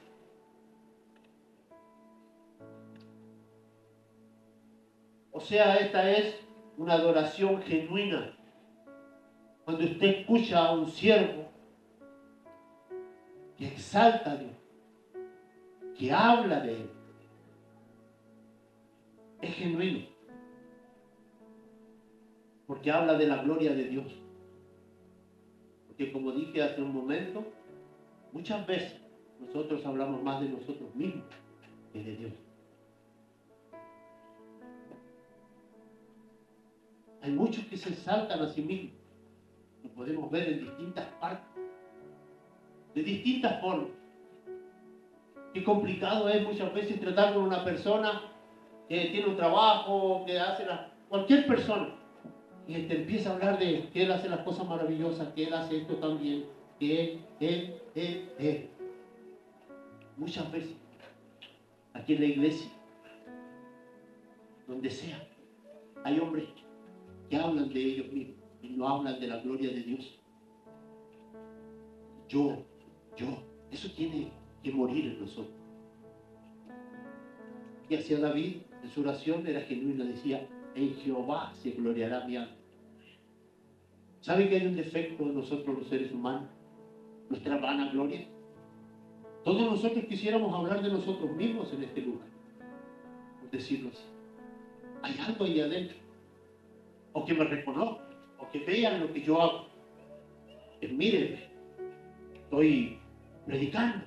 O sea, esta es una adoración genuina. Cuando usted escucha a un siervo que exalta a Dios, que habla de Él, es genuino. Porque habla de la gloria de Dios. Porque como dije hace un momento, muchas veces nosotros hablamos más de nosotros mismos que de Dios. Hay muchos que se exaltan a sí mismos. Lo podemos ver en distintas partes, de distintas formas. Qué complicado es muchas veces tratar con una persona que tiene un trabajo, que hace cualquier persona, y te empieza a hablar de que él hace las cosas maravillosas, que él hace esto también, que él. Muchas veces, aquí en la iglesia, donde sea, hay hombres que hablan de ellos mismos y no hablan de la gloria de Dios. Yo, eso tiene que morir en nosotros. Y hacia David, en su oración era genuina, decía: en Jehová se gloriará mi alma. ¿Sabe que hay un defecto en nosotros los seres humanos? Nuestra vanagloria. Todos nosotros quisiéramos hablar de nosotros mismos en este lugar, por decirlo así. Hay algo ahí adentro. O que me reconozcan, o que vean lo que yo hago. Mírenme, estoy predicando,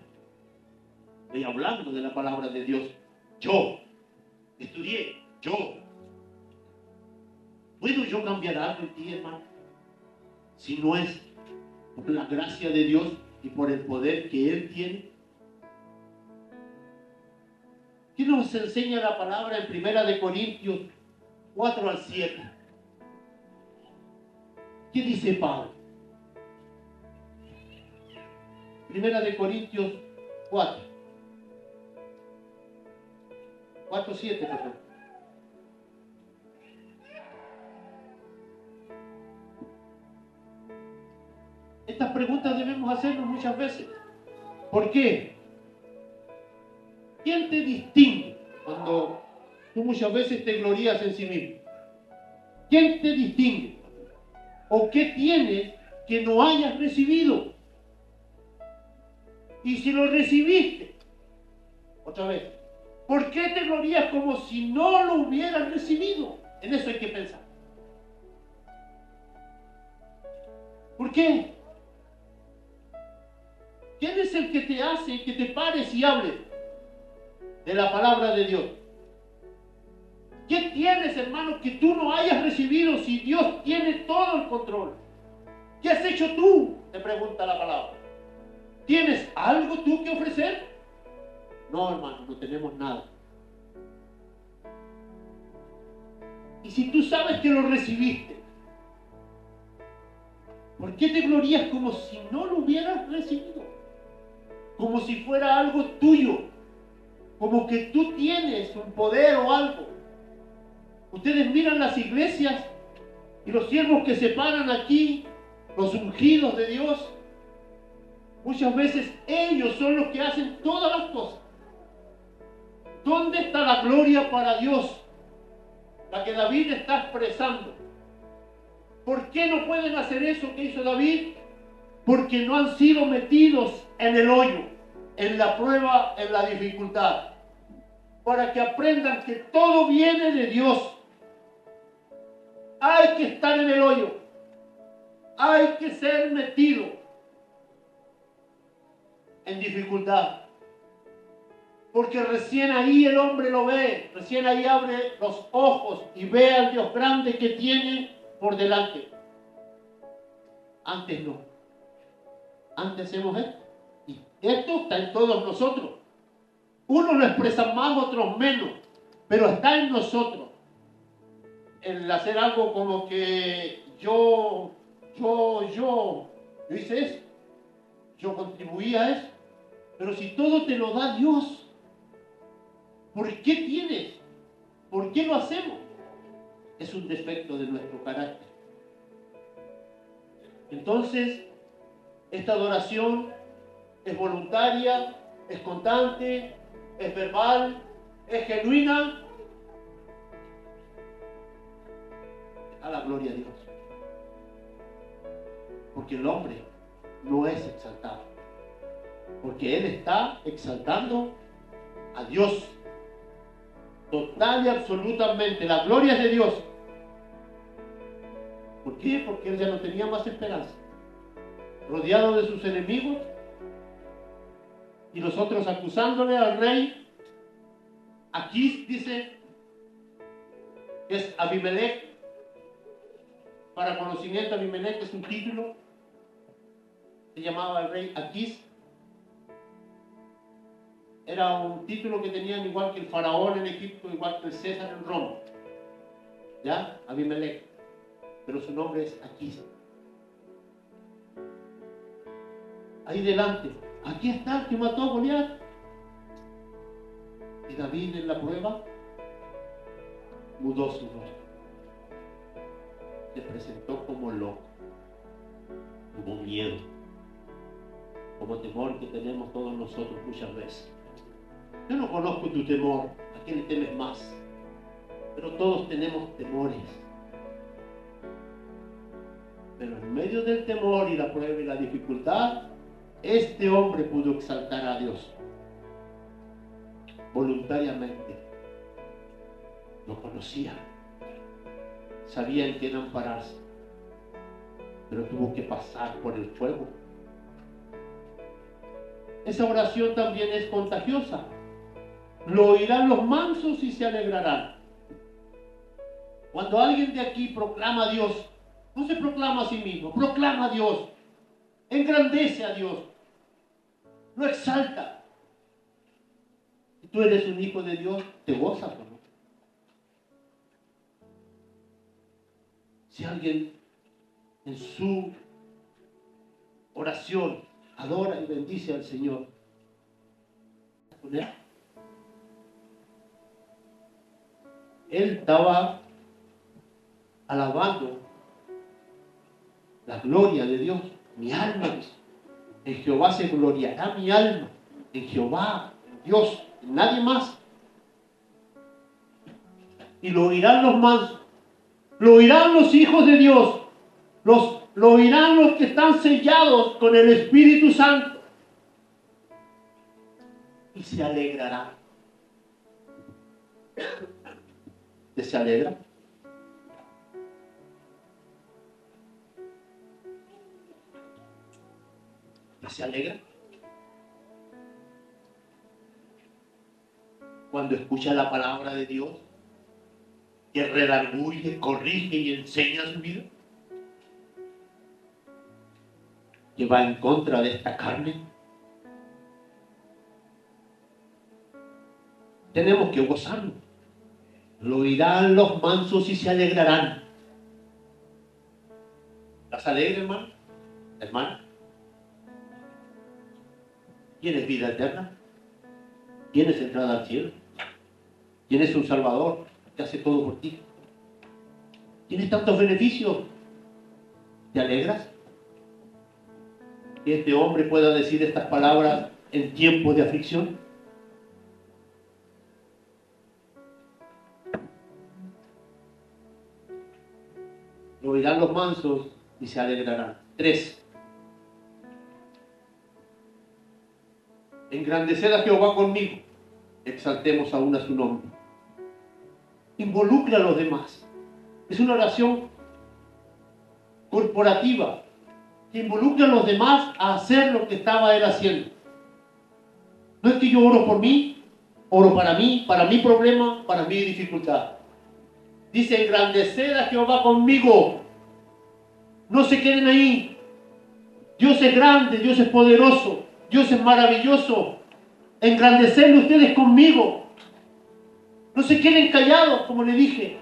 estoy hablando de la palabra de Dios. Yo estudié, yo. ¿Puedo yo cambiar algo en ti, hermano? Si no es por la gracia de Dios y por el poder que Él tiene. ¿Qué nos enseña la palabra en 1 Corintios 4 al 7? ¿Qué dice Pablo? 1 Corintios 4:7, perdón. Estas preguntas debemos hacernos muchas veces. ¿Por qué? ¿Quién te distingue cuando tú muchas veces te glorías en sí mismo? ¿Quién te distingue? ¿O qué tienes que no hayas recibido? Y si lo recibiste, otra vez, ¿por qué te glorías como si no lo hubieras recibido? En eso hay que pensar. ¿Por qué? ¿Quién es el que te hace que te pares y hables de la palabra de Dios? ¿Qué tienes, hermano, que tú no hayas recibido si Dios tiene todo el control? ¿Qué has hecho tú? Te pregunta la palabra. ¿Tienes algo tú que ofrecer? No, hermano, no tenemos nada. Y si tú sabes que lo recibiste, ¿por qué te glorías como si no lo hubieras recibido? Como si fuera algo tuyo, como que tú tienes un poder o algo. Ustedes miran las iglesias y los siervos que se paran aquí, los ungidos de Dios, muchas veces ellos son los que hacen todas las cosas. ¿Dónde está la gloria para Dios? La que David está expresando. ¿Por qué no pueden hacer eso que hizo David? Porque no han sido metidos en el hoyo, en la prueba, en la dificultad. Para que aprendan que todo viene de Dios. Hay que estar en el hoyo. Hay que ser metido en dificultad. Porque recién ahí el hombre lo ve, recién ahí abre los ojos y ve al Dios grande que tiene por delante. Antes no. Antes hacemos esto. Y esto está en todos nosotros. Unos lo expresan más, otros menos. Pero está en nosotros. El hacer algo como que yo hice eso. Yo contribuí a eso. Pero si todo te lo da Dios, ¿por qué tienes? ¿Por qué lo hacemos? Es un defecto de nuestro carácter. Entonces, esta adoración es voluntaria, es constante, es verbal, es genuina. A la gloria a Dios. Porque el hombre no es exaltado. Porque Él está exaltando a Dios. Total y absolutamente. La gloria es de Dios. ¿Por qué? Porque Él ya no tenía más esperanza. Rodeado de sus enemigos. Y nosotros acusándole al rey. Aquí dice que es Abimelech. Para conocimiento, Abimelech es un título. Se llamaba el rey Aquís. Era un título que tenían igual que el faraón en Egipto, igual que el César en Roma. ¿Ya? Abimelech. Pero su nombre es Aquís. Ahí delante. Aquí está el que mató a Goliat. Y David en la prueba mudó su rostro. Se presentó como loco. Hubo miedo, como temor que tenemos todos nosotros muchas veces. Yo no conozco tu temor, ¿a qué le temes más? Pero todos tenemos temores. Pero en medio del temor y la prueba y la dificultad, este hombre pudo exaltar a Dios voluntariamente. Lo conocía, sabía en quién ampararse, pero tuvo que pasar por el fuego. Esa oración también es contagiosa. Lo oirán los mansos y se alegrarán. Cuando alguien de aquí proclama a Dios, no se proclama a sí mismo, proclama a Dios, engrandece a Dios, lo exalta. Si tú eres un hijo de Dios, te gozas, ¿no? Si alguien en su oración adora y bendice al Señor, él estaba alabando la gloria de Dios. Mi alma, en Jehová se gloriará mi alma, en Jehová, en Dios, en nadie más. Y lo oirán los mansos, lo oirán los hijos de Dios, lo oirán los que están sellados con el Espíritu Santo y se alegrarán. ¿Usted se alegra? ¿Se alegra? Cuando escucha la palabra de Dios, que redarguye, corrige y enseña su vida, que va en contra de esta carne. Tenemos que gozarlo. Lo oirán los mansos y se alegrarán. ¿Estás alegre, hermano? Hermana. ¿Tienes vida eterna? ¿Tienes entrada al cielo? ¿Tienes un Salvador que hace todo por ti? ¿Tienes tantos beneficios? ¿Te alegras? Que este hombre pueda decir estas palabras en tiempos de aflicción. Lo oirán los mansos y se alegrarán. 3. Engrandecer a Jehová conmigo, exaltemos aún a su nombre. Involucra a los demás. Es una oración corporativa que involucra a los demás a hacer lo que estaba él haciendo. No es que yo oro por mí, oro para mi problema, para mi dificultad. Dice, engrandecer a Jehová conmigo. No se queden ahí. Dios es grande, Dios es poderoso. Dios es maravilloso. Engrandecerlo ustedes conmigo. No se queden callados, como le dije.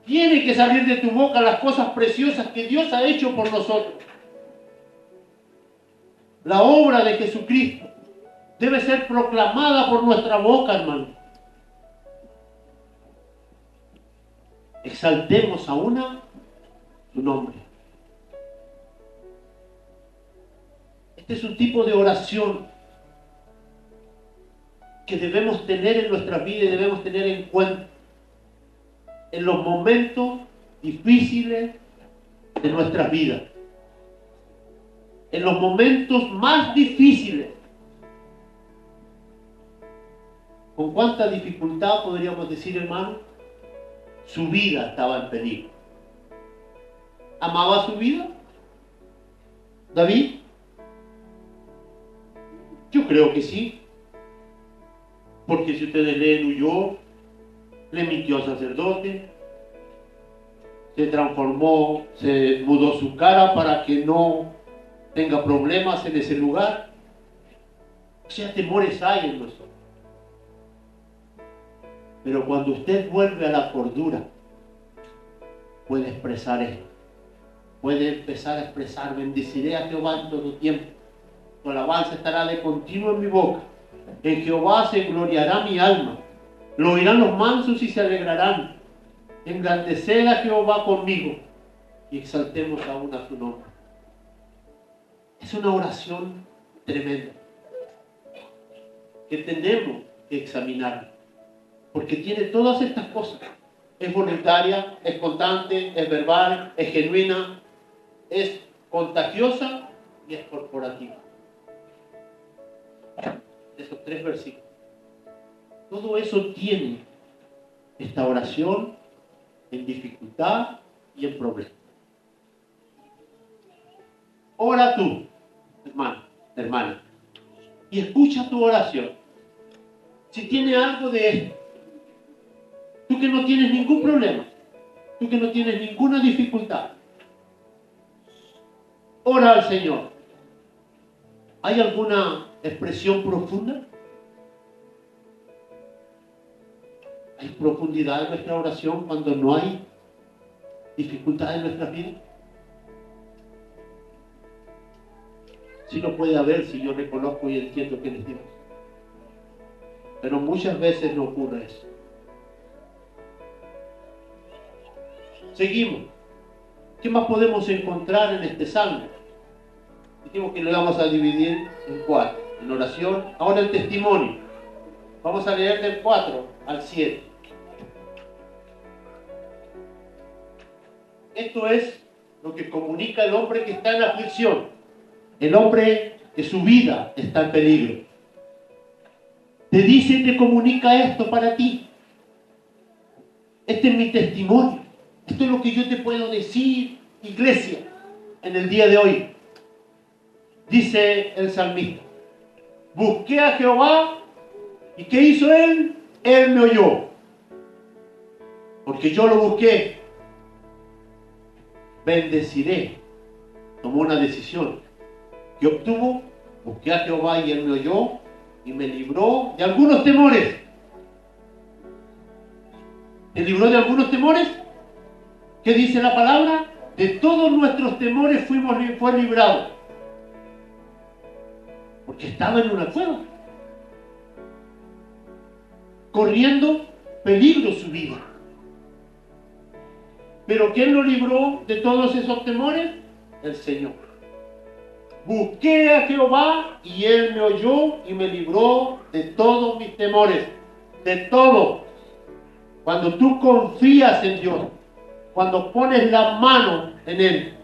Tiene que salir de tu boca las cosas preciosas que Dios ha hecho por nosotros. La obra de Jesucristo debe ser proclamada por nuestra boca, hermano. Exaltemos aún su nombre. Este es un tipo de oración que debemos tener en nuestra vida y debemos tener en cuenta en los momentos difíciles de nuestra vida. En los momentos más difíciles. ¿Con cuánta dificultad podríamos decir, hermano? Su vida estaba en peligro. ¿Amaba su vida? ¿David? Yo creo que sí. Porque si ustedes leen, huyó, le mintió al sacerdote, se transformó, se mudó su cara para que no tenga problemas en ese lugar. O sea, temores hay en nosotros. Pero cuando usted vuelve a la cordura, puede expresar esto. Puede empezar a expresar, bendeciré a Jehová en todo tiempo. Tu alabanza estará de continuo en mi boca. En Jehová se gloriará mi alma. Lo oirán los mansos y se alegrarán. Engrandeced a Jehová conmigo y exaltemos aún a su nombre. Es una oración tremenda que tenemos que examinar, porque tiene todas estas cosas. Es voluntaria, es constante, es verbal, es genuina, es contagiosa y es corporativa. Esos 3 versículos. Todo eso tiene esta oración en dificultad y en problema. Ora tú, hermano, hermana, y escucha tu oración. Si tiene algo de esto, tú que no tienes ningún problema, tú que no tienes ninguna dificultad, ora al Señor. ¿Hay alguna expresión profunda? ¿Hay profundidad en nuestra oración cuando no hay dificultad en nuestra vida? Sí lo puede haber si yo reconozco y entiendo que es Dios. Pero muchas veces no ocurre eso. Seguimos. ¿Qué más podemos encontrar en este salmo? Dijimos que lo íbamos a dividir en 4. En oración, ahora el testimonio. Vamos a leer del 4 al 7. Esto es lo que comunica el hombre que está en aflicción. El hombre que su vida está en peligro. Te dice y te comunica esto para ti. Este es mi testimonio. Esto es lo que yo te puedo decir, iglesia, en el día de hoy. Dice el salmista: busqué a Jehová, ¿y qué hizo él? Él me oyó. Porque yo lo busqué. Bendeciré. Tomó una decisión. ¿Qué obtuvo? Busqué a Jehová y él me oyó y me libró de algunos temores. ¿Te libró de algunos temores? ¿Qué dice la palabra? De todos nuestros temores fue librado. Porque estaba en una cueva, corriendo peligro su vida. ¿Pero quién lo libró de todos esos temores? El Señor. Busqué a Jehová y él me oyó y me libró de todos mis temores. De todo. Cuando tú confías en Dios, cuando pones la mano en él.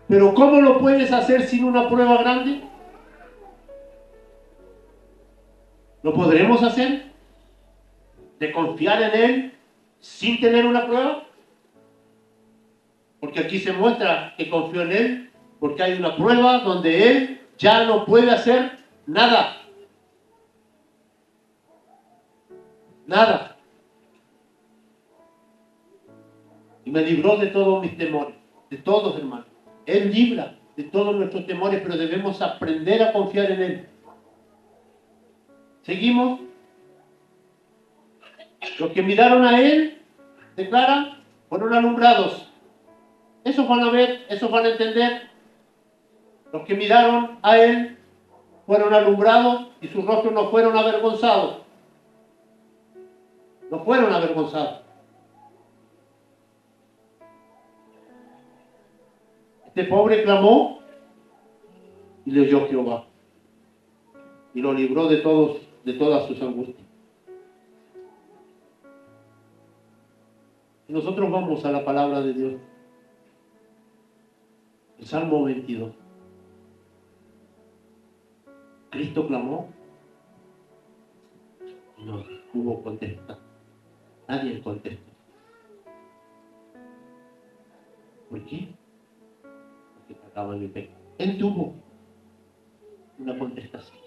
Pero ¿cómo lo puedes hacer sin una prueba grande? ¿Lo podremos hacer? ¿De confiar en él sin tener una prueba? Porque aquí se muestra que confió en él, porque hay una prueba donde él ya no puede hacer nada. Nada. Y me libró de todos mis temores, de todos, hermanos. Él libra de todos nuestros temores, pero debemos aprender a confiar en él. Seguimos. Los que miraron a él, declaran, fueron alumbrados. Esos van a ver, esos van a entender. Los que miraron a él fueron alumbrados y sus rostros no fueron avergonzados. No fueron avergonzados. Este pobre clamó y le oyó Jehová. Y lo libró de todas sus angustias. Y nosotros vamos a la palabra de Dios. El Salmo 22. Cristo clamó y no hubo contesta. Nadie contestó. ¿Por qué? Porque pagaba mi pecado. Él tuvo una contestación.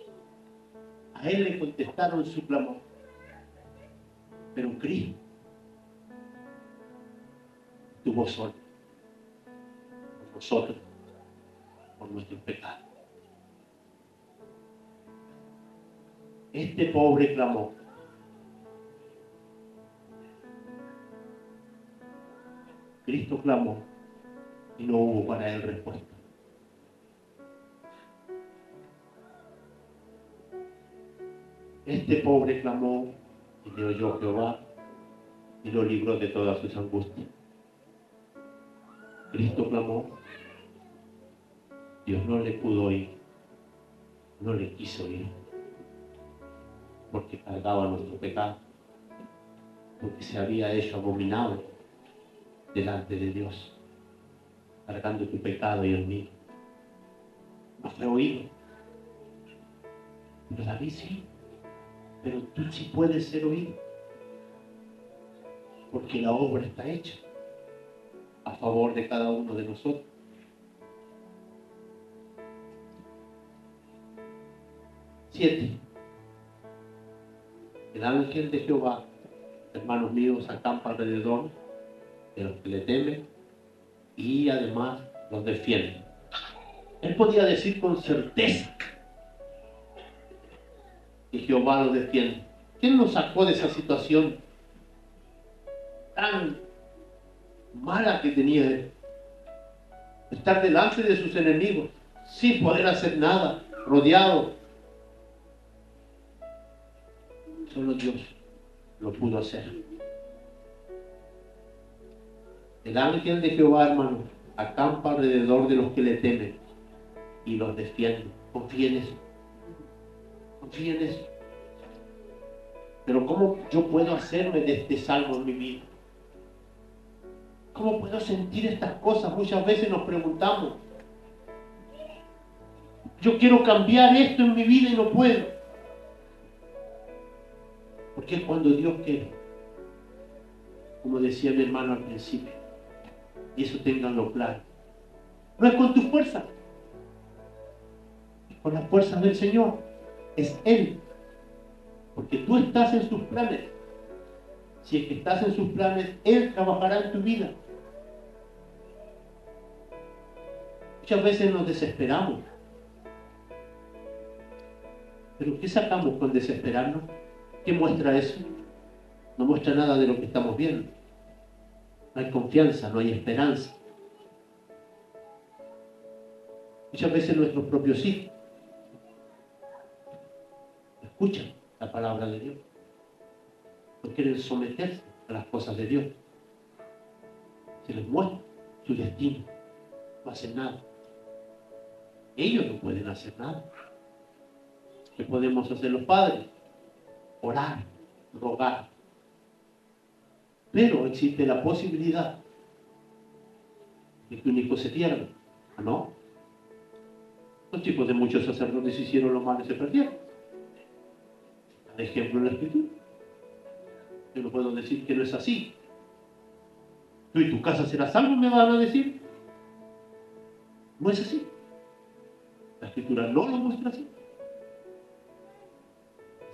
A él le contestaron su clamor. Pero Cristo estuvo solo por nosotros, por nuestros pecados. Este pobre clamó. Cristo clamó y no hubo para él respuesta. Este pobre clamó Y le oyó Jehová y lo libró de todas sus angustias. Cristo clamó, Dios no le pudo oír, no le quiso oír, porque cargaba nuestro pecado, porque se había hecho abominable delante de Dios, cargando tu pecado y el mío. No fue oído. Pero David sí, pero tú sí puedes ser oído, porque la obra está hecha a favor de cada uno de nosotros. Siete. El ángel de Jehová, hermanos míos, acampa alrededor de los que le temen y además los defiende. Él podía decir con certeza que Jehová lo defiende. ¿Quién nos sacó de esa situación tan mala que tenía él? Estar delante de sus enemigos sin poder hacer nada, rodeado. Solo Dios lo pudo hacer. El ángel de Jehová, hermano, acampa alrededor de los que le temen y los defiende. Confía en eso. Confía en eso. Pero ¿cómo yo puedo hacerme de este salmo en mi vida? ¿Cómo puedo sentir estas cosas? Muchas veces nos preguntamos. Yo quiero cambiar esto en mi vida y no puedo. Porque es cuando Dios quiere. Como decía mi hermano al principio. Y eso ténganlo claro. No es con tu fuerza. Es con la fuerza del Señor. Es Él. Porque tú estás en sus planes. Si es que estás en sus planes, Él trabajará en tu vida. Muchas veces nos desesperamos. ¿Pero qué sacamos con desesperarnos? ¿Qué muestra eso? No muestra nada de lo que estamos viendo. No hay confianza, no hay esperanza. Muchas veces nuestros propios hijos escuchan la palabra de Dios. No quieren someterse a las cosas de Dios. Se les muestra su destino. No hacen nada. Ellos no pueden hacer nada. ¿Qué podemos hacer los padres? Orar, rogar. Pero existe la posibilidad de que un hijo se pierda. ¿No? Los hijos de muchos sacerdotes hicieron lo malo y se perdieron. Al ejemplo en la Escritura. Yo no puedo decir que no es así. ¿Tú y tu casa serás salvo? Me van a decir. No es así. La Escritura no lo muestra así.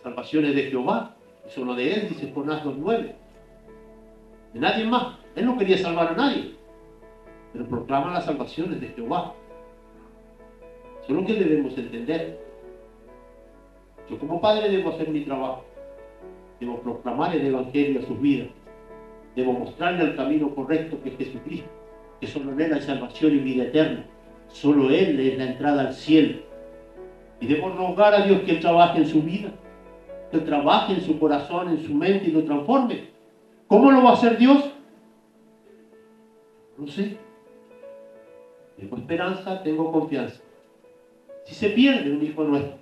Salvación es de Jehová, y solo de Él, dice Jonás 2:9. De nadie más. Él no quería salvar a nadie, pero proclama las salvaciones de Jehová. Eso es lo que debemos entender. Yo como padre debo hacer mi trabajo. Debo proclamar el Evangelio a sus vidas. Debo mostrarle el camino correcto que es Jesucristo, que solo en Él hay salvación y vida eterna. Solo Él es la entrada al cielo. Y debo rogar a Dios que Él trabaje en su vida, que Él trabaje en su corazón, en su mente y lo transforme. ¿Cómo lo va a hacer Dios? No sé. Tengo esperanza, tengo confianza. Si se pierde un hijo nuestro,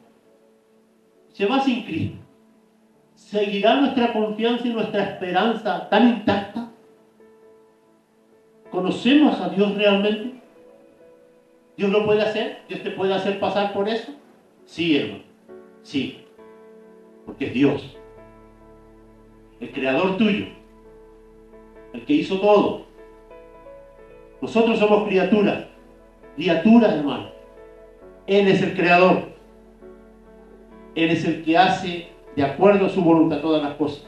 se va sin Cristo, ¿seguirá nuestra confianza y nuestra esperanza tan intacta? ¿Conocemos a Dios realmente? ¿Dios lo puede hacer? ¿Dios te puede hacer pasar por eso? Sí, hermano. Sí. Porque es Dios. El creador tuyo. El que hizo todo. Nosotros somos criaturas. Criaturas, hermano. Él es el creador. Él es el que hace de acuerdo a su voluntad todas las cosas.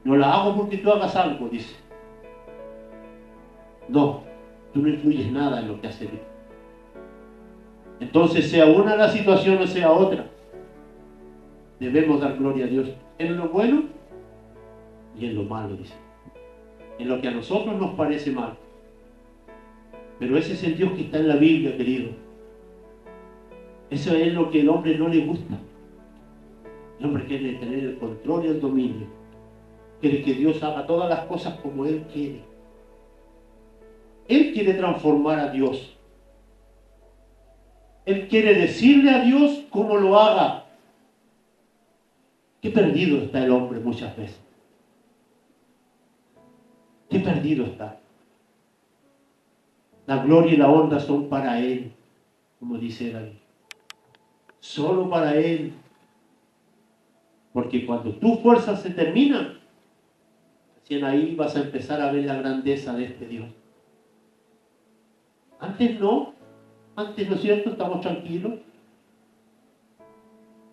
No la hago porque tú hagas algo, dice. No, tú no influyes nada en lo que hace Dios. Entonces, sea una la situación o sea otra, debemos dar gloria a Dios en lo bueno y en lo malo, dice. En lo que a nosotros nos parece mal. Pero ese es el Dios que está en la Biblia, querido. Eso es lo que al hombre no le gusta. El hombre quiere tener el control y el dominio. Quiere que Dios haga todas las cosas como Él quiere. Él quiere transformar a Dios. Él quiere decirle a Dios cómo lo haga. Qué perdido está el hombre muchas veces. Qué perdido está. La gloria y la honra son para Él, como dice David. Solo para Él. Porque cuando tus fuerzas se terminan, recién ahí vas a empezar a ver la grandeza de este Dios. Antes no. Antes, ¿no es cierto?, estamos tranquilos.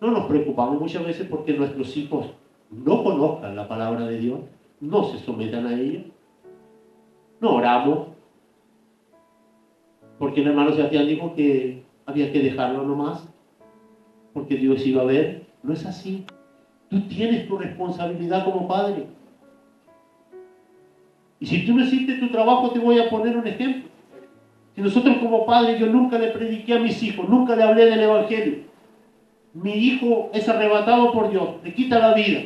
No nos preocupamos muchas veces porque nuestros hijos no conozcan la palabra de Dios, no se sometan a ella. No oramos, porque el hermano Sebastián dijo que había que dejarlo nomás, porque Dios iba a ver. No es así. Tú tienes tu responsabilidad como padre. Y si tú no hiciste tu trabajo, te voy a poner un ejemplo. Si nosotros como padres, yo nunca le prediqué a mis hijos, nunca le hablé del Evangelio. Mi hijo es arrebatado por Dios, le quita la vida.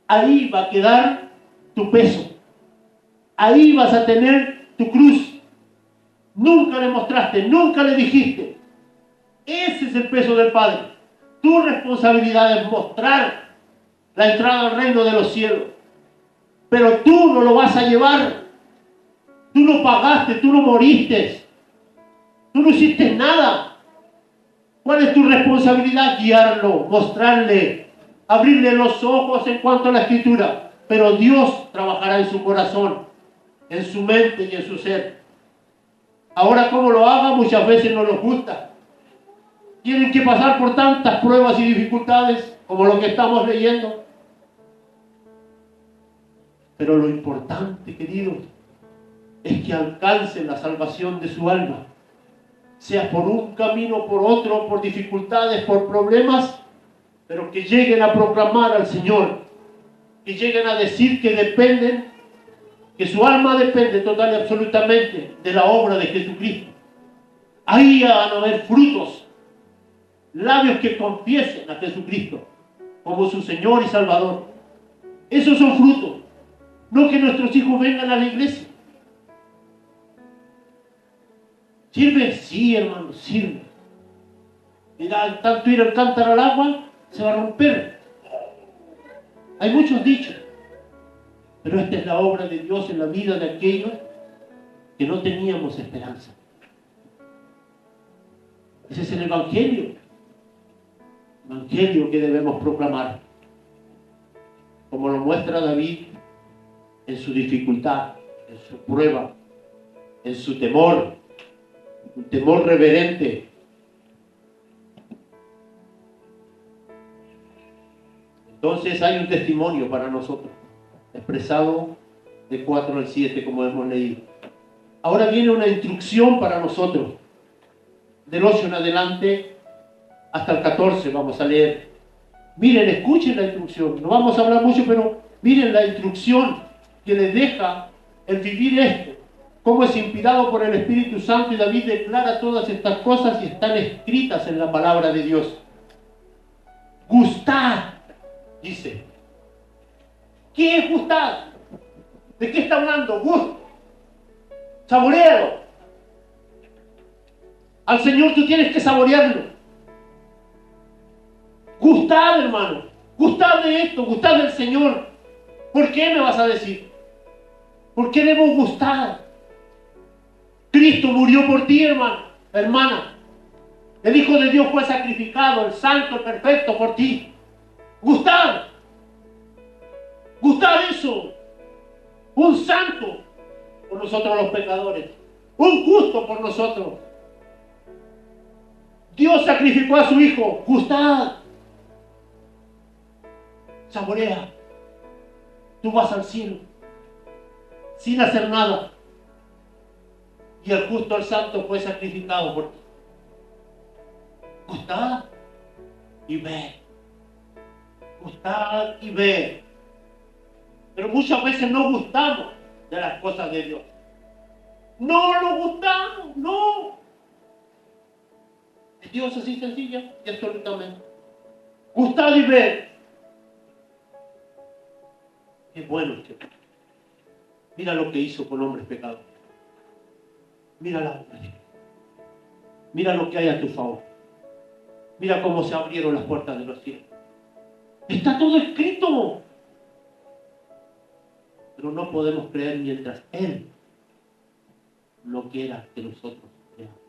Ahí va a quedar tu peso. Ahí vas a tener tu cruz. Nunca le mostraste, nunca le dijiste. Ese es el peso del Padre. Tu responsabilidad es mostrar la entrada al reino de los cielos. Pero tú no lo vas a llevar. Tú no pagaste, tú no moriste. Tú no hiciste nada. ¿Cuál es tu responsabilidad? Guiarlo, mostrarle, abrirle los ojos en cuanto a la Escritura. Pero Dios trabajará en su corazón, en su mente y en su ser. Ahora, como lo haga, muchas veces no nos gusta. Tienen que pasar por tantas pruebas y dificultades como lo que estamos leyendo. Pero lo importante, queridos, es que alcancen la salvación de su alma. Sea por un camino o por otro, por dificultades, por problemas, pero que lleguen a proclamar al Señor, que lleguen a decir que dependen, que su alma depende total y absolutamente de la obra de Jesucristo. Ahí van a haber frutos, labios que confiesen a Jesucristo como su Señor y Salvador. Esos son frutos, no que nuestros hijos vengan a la iglesia. ¿Sirve? Sí, hermano, sirve. Mira, tanto ir al cántaro al agua, se va a romper. Hay muchos dichos. Pero esta es la obra de Dios en la vida de aquellos que no teníamos esperanza. Ese es el Evangelio. Evangelio que debemos proclamar. Como lo muestra David en su dificultad, en su prueba, en su temor. Un temor reverente. Entonces hay un testimonio para nosotros, expresado de 4 al 7, como hemos leído. Ahora viene una instrucción para nosotros. Del 8 en adelante hasta el 14 vamos a leer. Miren, escuchen la instrucción. No vamos a hablar mucho, pero miren la instrucción que les deja el vivir esto. Cómo es inspirado por el Espíritu Santo, y David declara todas estas cosas y están escritas en la palabra de Dios. Gustad, dice. ¿Qué es gustad? ¿De qué está hablando? Gusto. Saborealo. Al Señor tú tienes que saborearlo. Gustad, hermano. Gustad de esto, gustad del Señor. ¿Por qué me vas a decir? ¿Por qué debo gustar? Cristo murió por ti, hermano, hermana. El Hijo de Dios fue sacrificado, el santo, el perfecto, por ti. Gustad. Gustad eso. Un santo por nosotros los pecadores. Un justo por nosotros. Dios sacrificó a su Hijo. Gustad. Saborea. Tú vas al cielo sin hacer nada. Y el justo, el santo, fue sacrificado por ti. Gustad y ve. Gustad y ve. Pero muchas veces no gustamos de las cosas de Dios. No lo gustamos, no. Es Dios así sencilla y absolutamente. Gustad y ved. Qué bueno este. Mira lo que hizo con hombres pecadores. Mira la obra. Mira lo que hay a tu favor. Mira cómo se abrieron las puertas de los cielos. Está todo escrito. Pero no podemos creer mientras Él no quiera que nosotros creamos.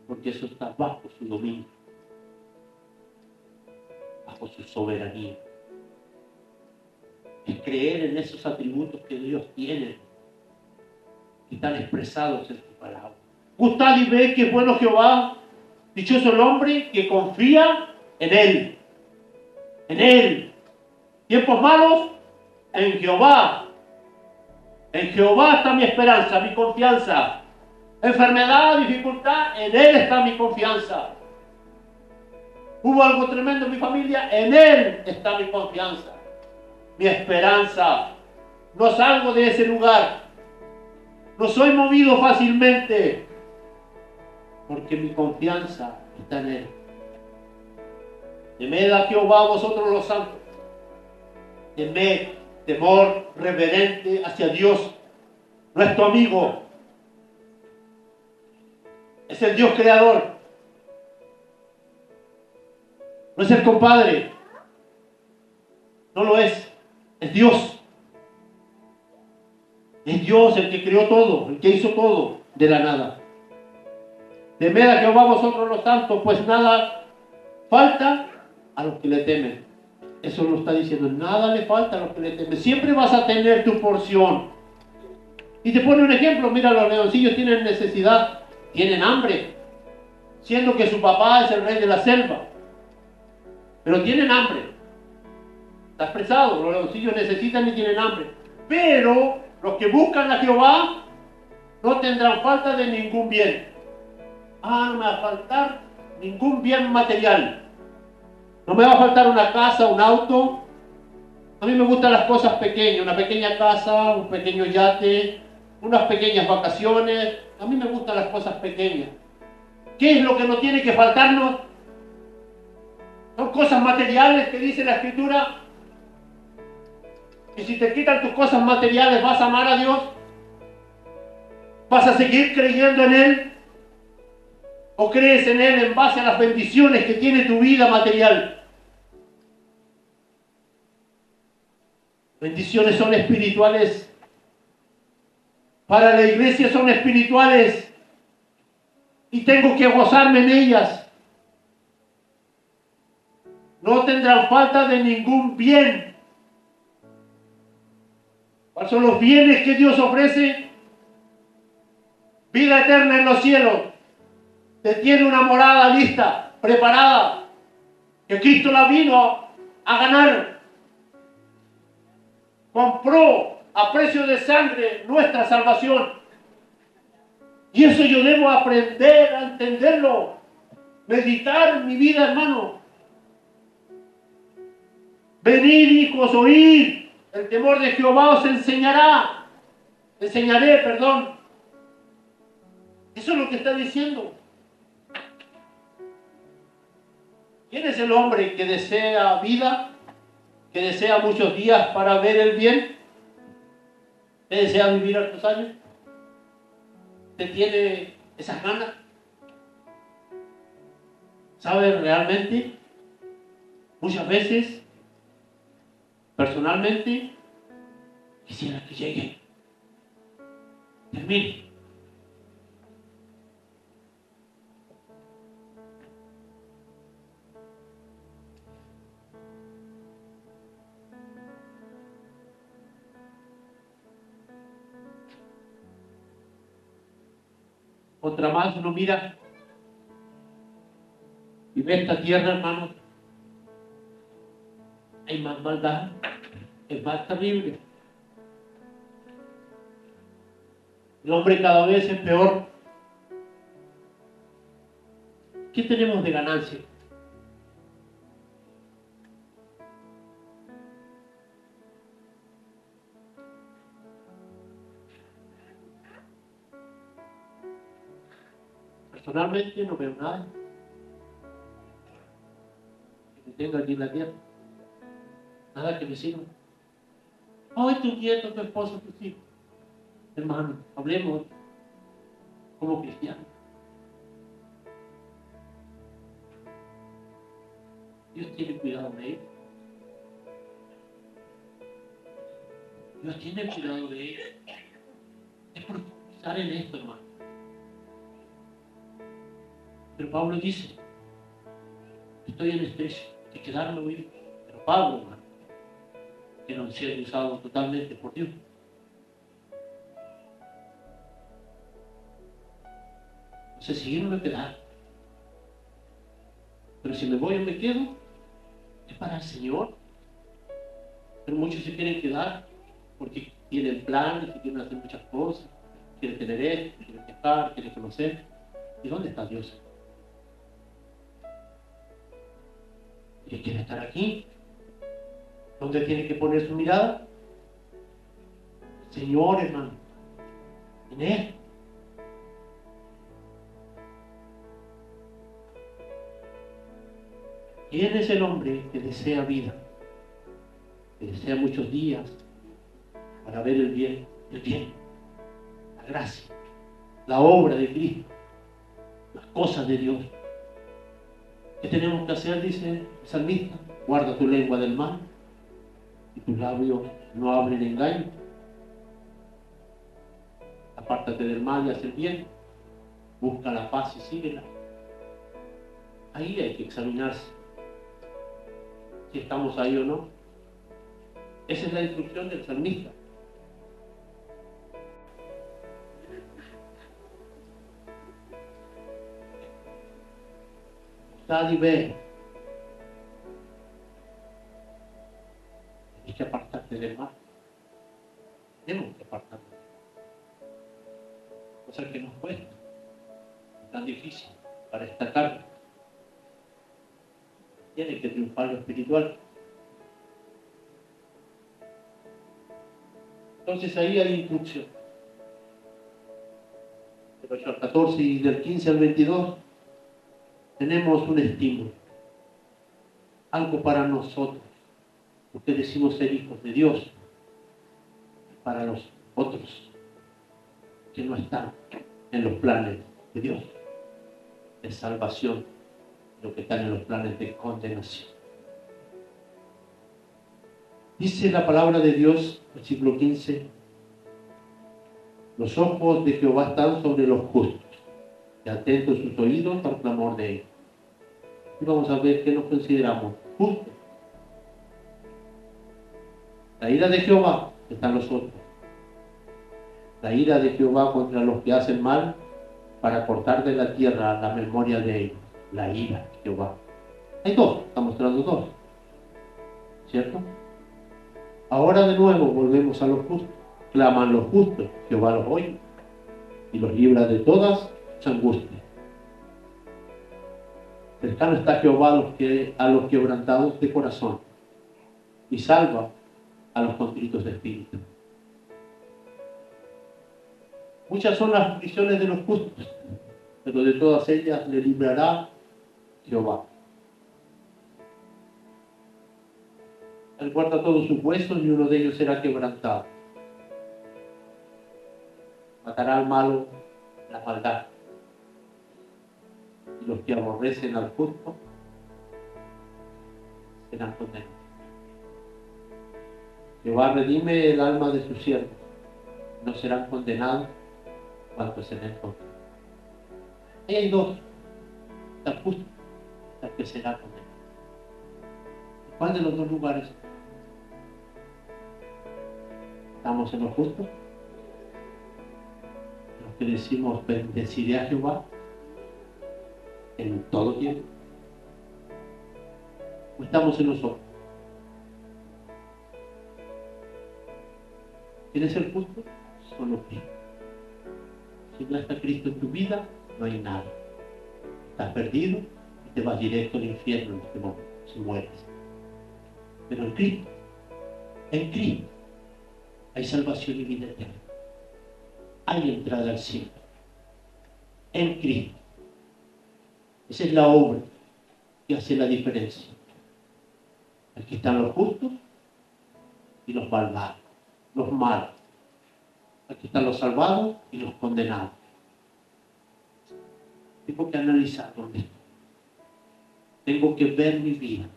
Porque eso está bajo su dominio, bajo su soberanía. Es creer en esos atributos que Dios tiene, que están expresados en su palabra. Gustad y ved que es bueno Jehová. Dichoso el hombre que confía en Él. En Él. Tiempos malos, en Jehová. En Jehová está mi esperanza, mi confianza. Enfermedad, dificultad, en Él está mi confianza. Hubo algo tremendo en mi familia, en Él está mi confianza, mi esperanza. No salgo de ese lugar. No soy movido fácilmente, porque mi confianza está en Él. Temed a Jehová vosotros los santos. Temed, temor reverente hacia Dios, nuestro amigo. Es el Dios creador. No es el compadre. No lo es. Es Dios. Es Dios el que creó todo, el que hizo todo de la nada. Temed a Jehová vosotros los santos, pues nada falta a los que le temen. Eso lo está diciendo. Nada le falta a los que le temen. Siempre vas a tener tu porción. Y te pone un ejemplo. Mira, los leoncillos tienen necesidad, tienen hambre, siendo que su papá es el rey de la selva. Pero tienen hambre. Está expresado. Los leoncillos necesitan y tienen hambre. Pero los que buscan a Jehová no tendrán falta de ningún bien. No me va a faltar ningún bien material. No me va a faltar una casa, un auto. A mí me gustan las cosas pequeñas. Una pequeña casa, un pequeño yate, unas pequeñas vacaciones. A mí me gustan las cosas pequeñas. ¿Qué es lo que no tiene que faltarnos? Son cosas materiales que dice la Escritura. Y si te quitan tus cosas materiales, ¿vas a amar a Dios? ¿Vas a seguir creyendo en Él? ¿O crees en Él en base a las bendiciones que tiene tu vida material? Bendiciones son espirituales. Para la iglesia son espirituales. Y tengo que gozarme en ellas. No tendrán falta de ningún bien. ¿Cuáles son los bienes que Dios ofrece? Vida eterna en los cielos. Te tiene una morada lista, preparada, que Cristo la vino a ganar. Compró a precio de sangre nuestra salvación. Y eso yo debo aprender a entenderlo, meditar mi vida, hermano. Venid, hijos, oíd. El temor de Jehová os enseñaré, perdón. Eso es lo que está diciendo. ¿Quién es el hombre que desea vida? ¿Que desea muchos días para ver el bien? ¿Que desea vivir hartos años? ¿Usted tiene esas ganas? ¿Sabe realmente? Muchas veces, personalmente, quisiera que llegue. Termine. Otra más uno mira y ve esta tierra, hermano. Hay más maldad, es más terrible. El hombre cada vez es peor. ¿Qué tenemos de ganancia? Personalmente no veo nada. tenga aquí en la tierra. Nada que me sirva. Hoy tu nieto, tu esposo, tus hijos. Hermano, hablemos como cristianos. Dios tiene cuidado de ellos. Dios tiene cuidado de ellos. Es profundizar en esto, hermano. Pero Pablo dice, estoy en estrecho de quedarme oído. Pero Pablo, hermano, que no sea usado totalmente por Dios. No sé si yo no me quedar. Pero si me voy o me quedo, es para el Señor. Pero muchos se quieren quedar porque tienen planes, y quieren hacer muchas cosas, quieren tener esto, quieren viajar, quieren conocer. ¿Y dónde está Dios? ¿Y quiere estar aquí? ¿Dónde tiene que poner su mirada? Señor, hermano, en Él. ¿Quién es el hombre que desea vida? Que desea muchos días para ver el bien, la gracia, la obra de Cristo, las cosas de Dios. ¿Qué tenemos que hacer? Dice el salmista, guarda tu lengua del mal y tus labios no hablen engaño. Apártate del mal y haz el bien, busca la paz y síguela. Ahí hay que examinarse si estamos ahí o no. Esa es la instrucción del salmista. Buscad y ve. Hay que apartarte del mal. Tenemos que apartarnos. Cosa que nos cuesta. Es tan difícil para destacar. Tiene que triunfar lo espiritual. Entonces ahí hay instrucción. Del 8 al 14 y del 15 al 22 tenemos un estímulo. Algo para nosotros, porque decimos ser hijos de Dios, para los otros que no están en los planes de Dios, de salvación, lo que están en los planes de condenación. Dice la palabra de Dios, versículo 15, los ojos de Jehová están sobre los justos, y atentos sus oídos al clamor de ellos. Y vamos a ver qué nos consideramos justos. La ira de Jehová está en nosotros. La ira de Jehová contra los que hacen mal, para cortar de la tierra la memoria de ellos. La ira de Jehová. Hay dos, está mostrando dos. ¿Cierto? Ahora de nuevo volvemos a los justos. Claman los justos, Jehová los oye y los libra de todas sus angustias. Cercano está Jehová a los quebrantados de corazón y salva a los contritos de espíritu. Muchas son las aflicciones de los justos, pero de todas ellas le librará Jehová. Él guarda todos sus huesos y uno de ellos será quebrantado. Matará al malo la maldad. Y los que aborrecen al justo serán condenados. Jehová redime el alma de sus siervos. No serán condenados cuantos en él confían. Ahí hay dos. El justo, el que será condenado. ¿Cuál de los dos lugares? ¿Estamos en lo justo? Los que decimos bendeciré a Jehová en todo tiempo. ¿O estamos en nosotros? ¿Quieres ser justo? Solo Cristo. Si no está Cristo en tu vida, no hay nada. Estás perdido y te vas directo al infierno en este momento, si mueres. Pero en Cristo hay salvación y vida eterna. Hay entrada al cielo. En Cristo. Esa es la obra que hace la diferencia. Aquí están los justos y los malvados, los malos. Aquí están los salvados y los condenados. Tengo que analizar dónde estoy. Tengo que ver mi vida.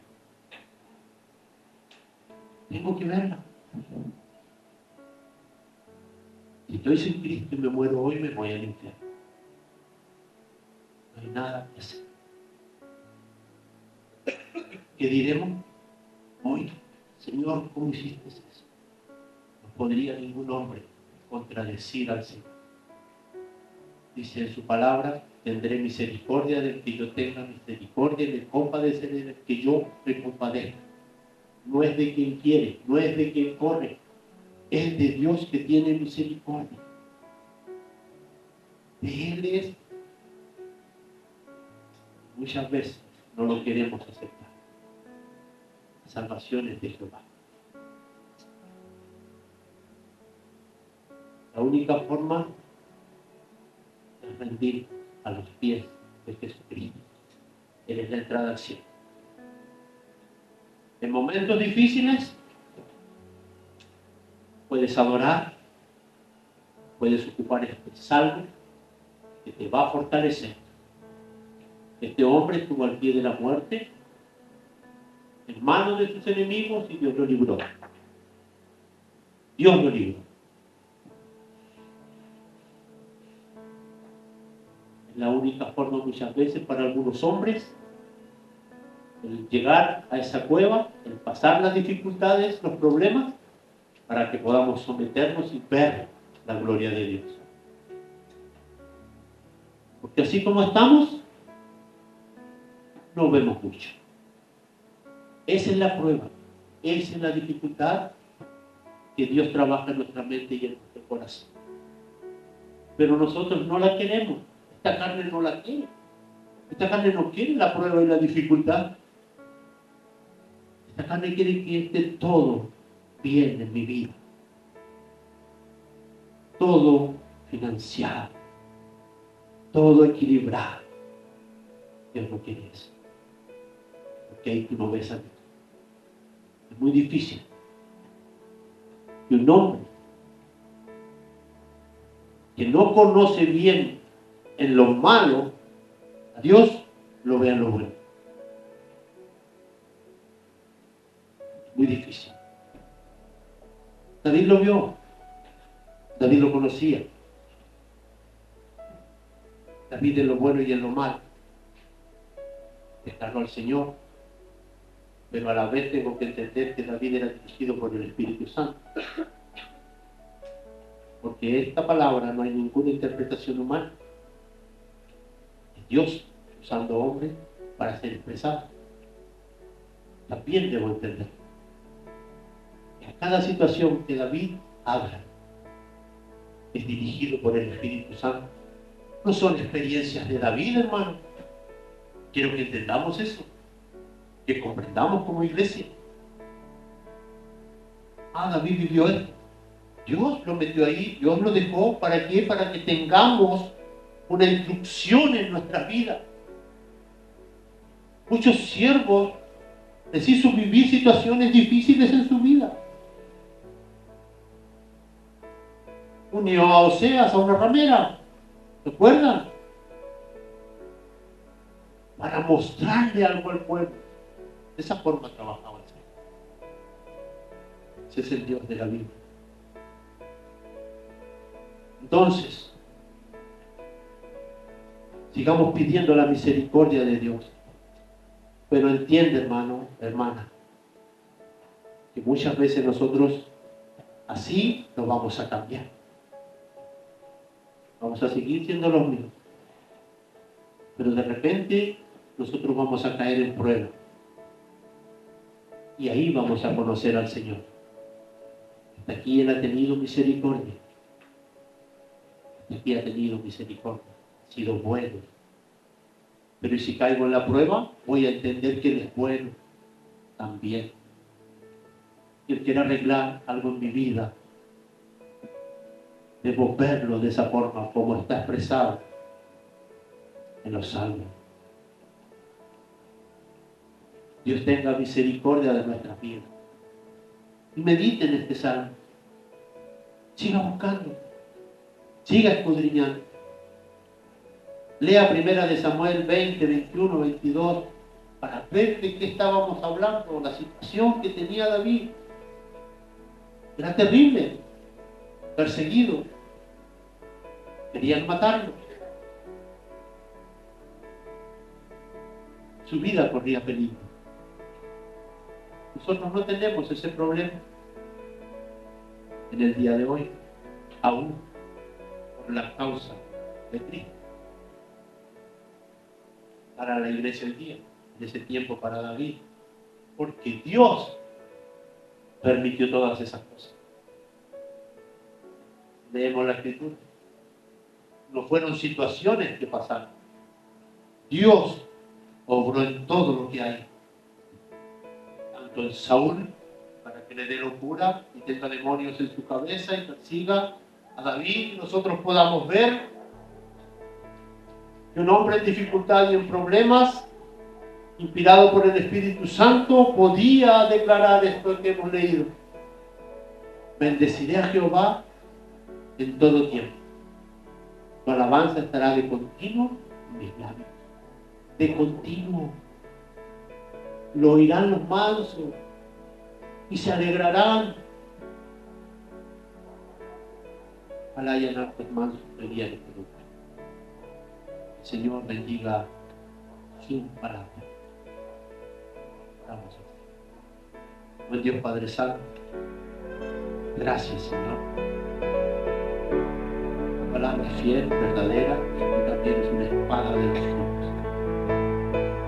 Tengo que verla. Si estoy sin Cristo y me muero hoy, me voy al infierno. No hay nada que hacer. ¿Qué diremos? Hoy, Señor, ¿cómo hiciste eso? No podría ningún hombre contradecir al Señor. Dice en su palabra, tendré misericordia del que yo tenga misericordia y me compadeceré del que yo me compadezca. No es de quien quiere, no es de quien corre, es de Dios que tiene misericordia. De Él es. Muchas veces no lo queremos aceptar. La salvación es de Jehová. La única forma es rendir a los pies de Jesucristo. Él es la entrada al cielo. En momentos difíciles puedes adorar, puedes ocupar este salmo que te va a fortalecer. Este hombre estuvo al pie de la muerte, en manos de sus enemigos, y Dios lo libró. Dios lo libró. Es la única forma muchas veces para algunos hombres el llegar a esa cueva, el pasar las dificultades, los problemas, para que podamos someternos y ver la gloria de Dios. Porque así como estamos, no vemos mucho. Esa es la prueba, esa es la dificultad que Dios trabaja en nuestra mente y en nuestro corazón. Pero nosotros no la queremos, esta carne no la quiere. Esta carne no quiere la prueba y la dificultad. Esta carne quiere que esté todo bien en mi vida. Todo financiado. Todo equilibrado. Dios no quiere eso. Porque ahí tú no ves a Dios. Es muy difícil que un hombre que no conoce bien en lo malo a Dios, lo vea en lo bueno. Muy difícil. David lo vio. David lo conocía. David en lo bueno y en lo malo declaró al Señor, pero a la vez tengo que entender que David era dirigido por el Espíritu Santo, porque esta palabra no hay ninguna interpretación humana. Es Dios usando hombres para ser expresado. También debo entender que a cada situación que David habla es dirigido por el Espíritu Santo. No son experiencias de David, hermano. Quiero que entendamos eso, que comprendamos como iglesia. David vivió esto. Dios lo metió ahí, Dios lo dejó. ¿Para qué? Para que tengamos una instrucción en nuestra vida. Muchos siervos les hizo vivir situaciones difíciles en su vida. Unió a Oseas a una ramera, ¿recuerdan? Para mostrarle algo al pueblo. De esa forma trabajaba el Señor. Ese es el Dios de la Biblia. Entonces, sigamos pidiendo la misericordia de Dios. Pero entiende, hermano, hermana, que muchas veces nosotros así no vamos a cambiar. Vamos a seguir siendo los mismos. Pero de repente nosotros vamos a caer en prueba. Y ahí vamos a conocer al Señor. Hasta aquí Él ha tenido misericordia. Hasta aquí ha tenido misericordia. Ha sido bueno. Pero si caigo en la prueba, voy a entender que Él es bueno también. Y Él quiere arreglar algo en mi vida. Debo verlo de esa forma, como está expresado en los salmos. Dios tenga misericordia de nuestras vidas. Y medite en este salmo. Siga buscando. Siga escudriñando. Lea 1 de Samuel 20, 21, 22 para ver de qué estábamos hablando, la situación que tenía David. Era terrible, perseguido. Querían matarlo. Su vida corría peligro. Nosotros no tenemos ese problema en el día de hoy, aún por la causa de Cristo. Para la iglesia hoy día, en ese tiempo para David, porque Dios permitió todas esas cosas. Leemos la Escritura. No fueron situaciones que pasaron. Dios obró en todo lo que hay. Tanto en Saúl, para que le dé locura y tenga demonios en su cabeza y persiga a David, y nosotros podamos ver que un hombre en dificultad y en problemas, inspirado por el Espíritu Santo, podía declarar esto que hemos leído. Bendeciré a Jehová en todo tiempo. Tu alabanza estará de continuo en mis labios. De continuo. Lo oirán los mansos y se alegrarán. Ojalá hayan hartos mansos que oirían este lugar. El Señor bendiga su palabra. Vamos a hacer. Buen Dios Padre Santo, gracias, Señor. La palabra es fiel, verdadera, y tú también es una espada de los ojos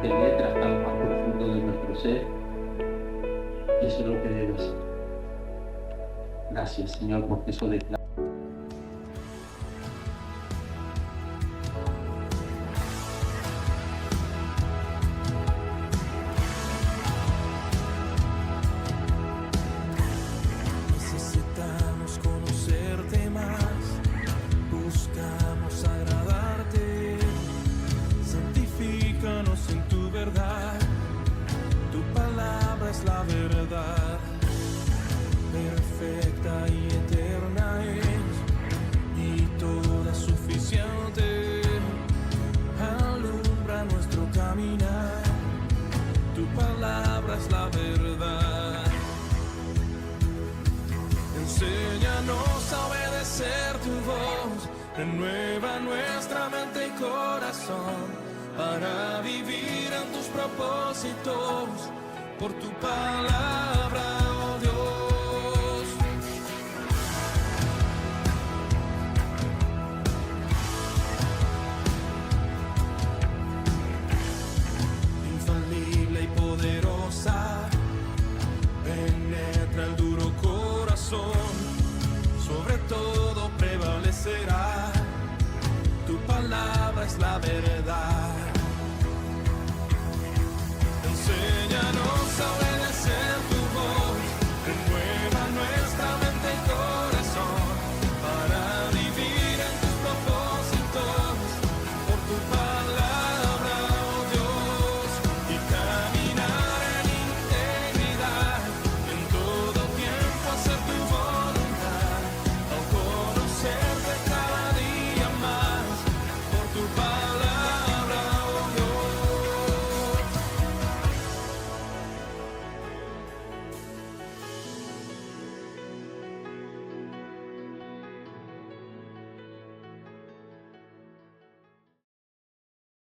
que penetra hasta lo más profundo de nuestro ser, y eso es lo que debe hacer. Gracias, Señor, porque eso declara. Necesitamos conocerte más, buscamos agradarte, santifícanos en tu verdad, tu palabra es la verdad, perfecta y eterna es, y toda suficiente, alumbra nuestro caminar, tu palabra es la verdad. Enséñanos a obedecer tu voz, renueva nuestra mente y corazón, para vivir en tus propósitos, por tu palabra.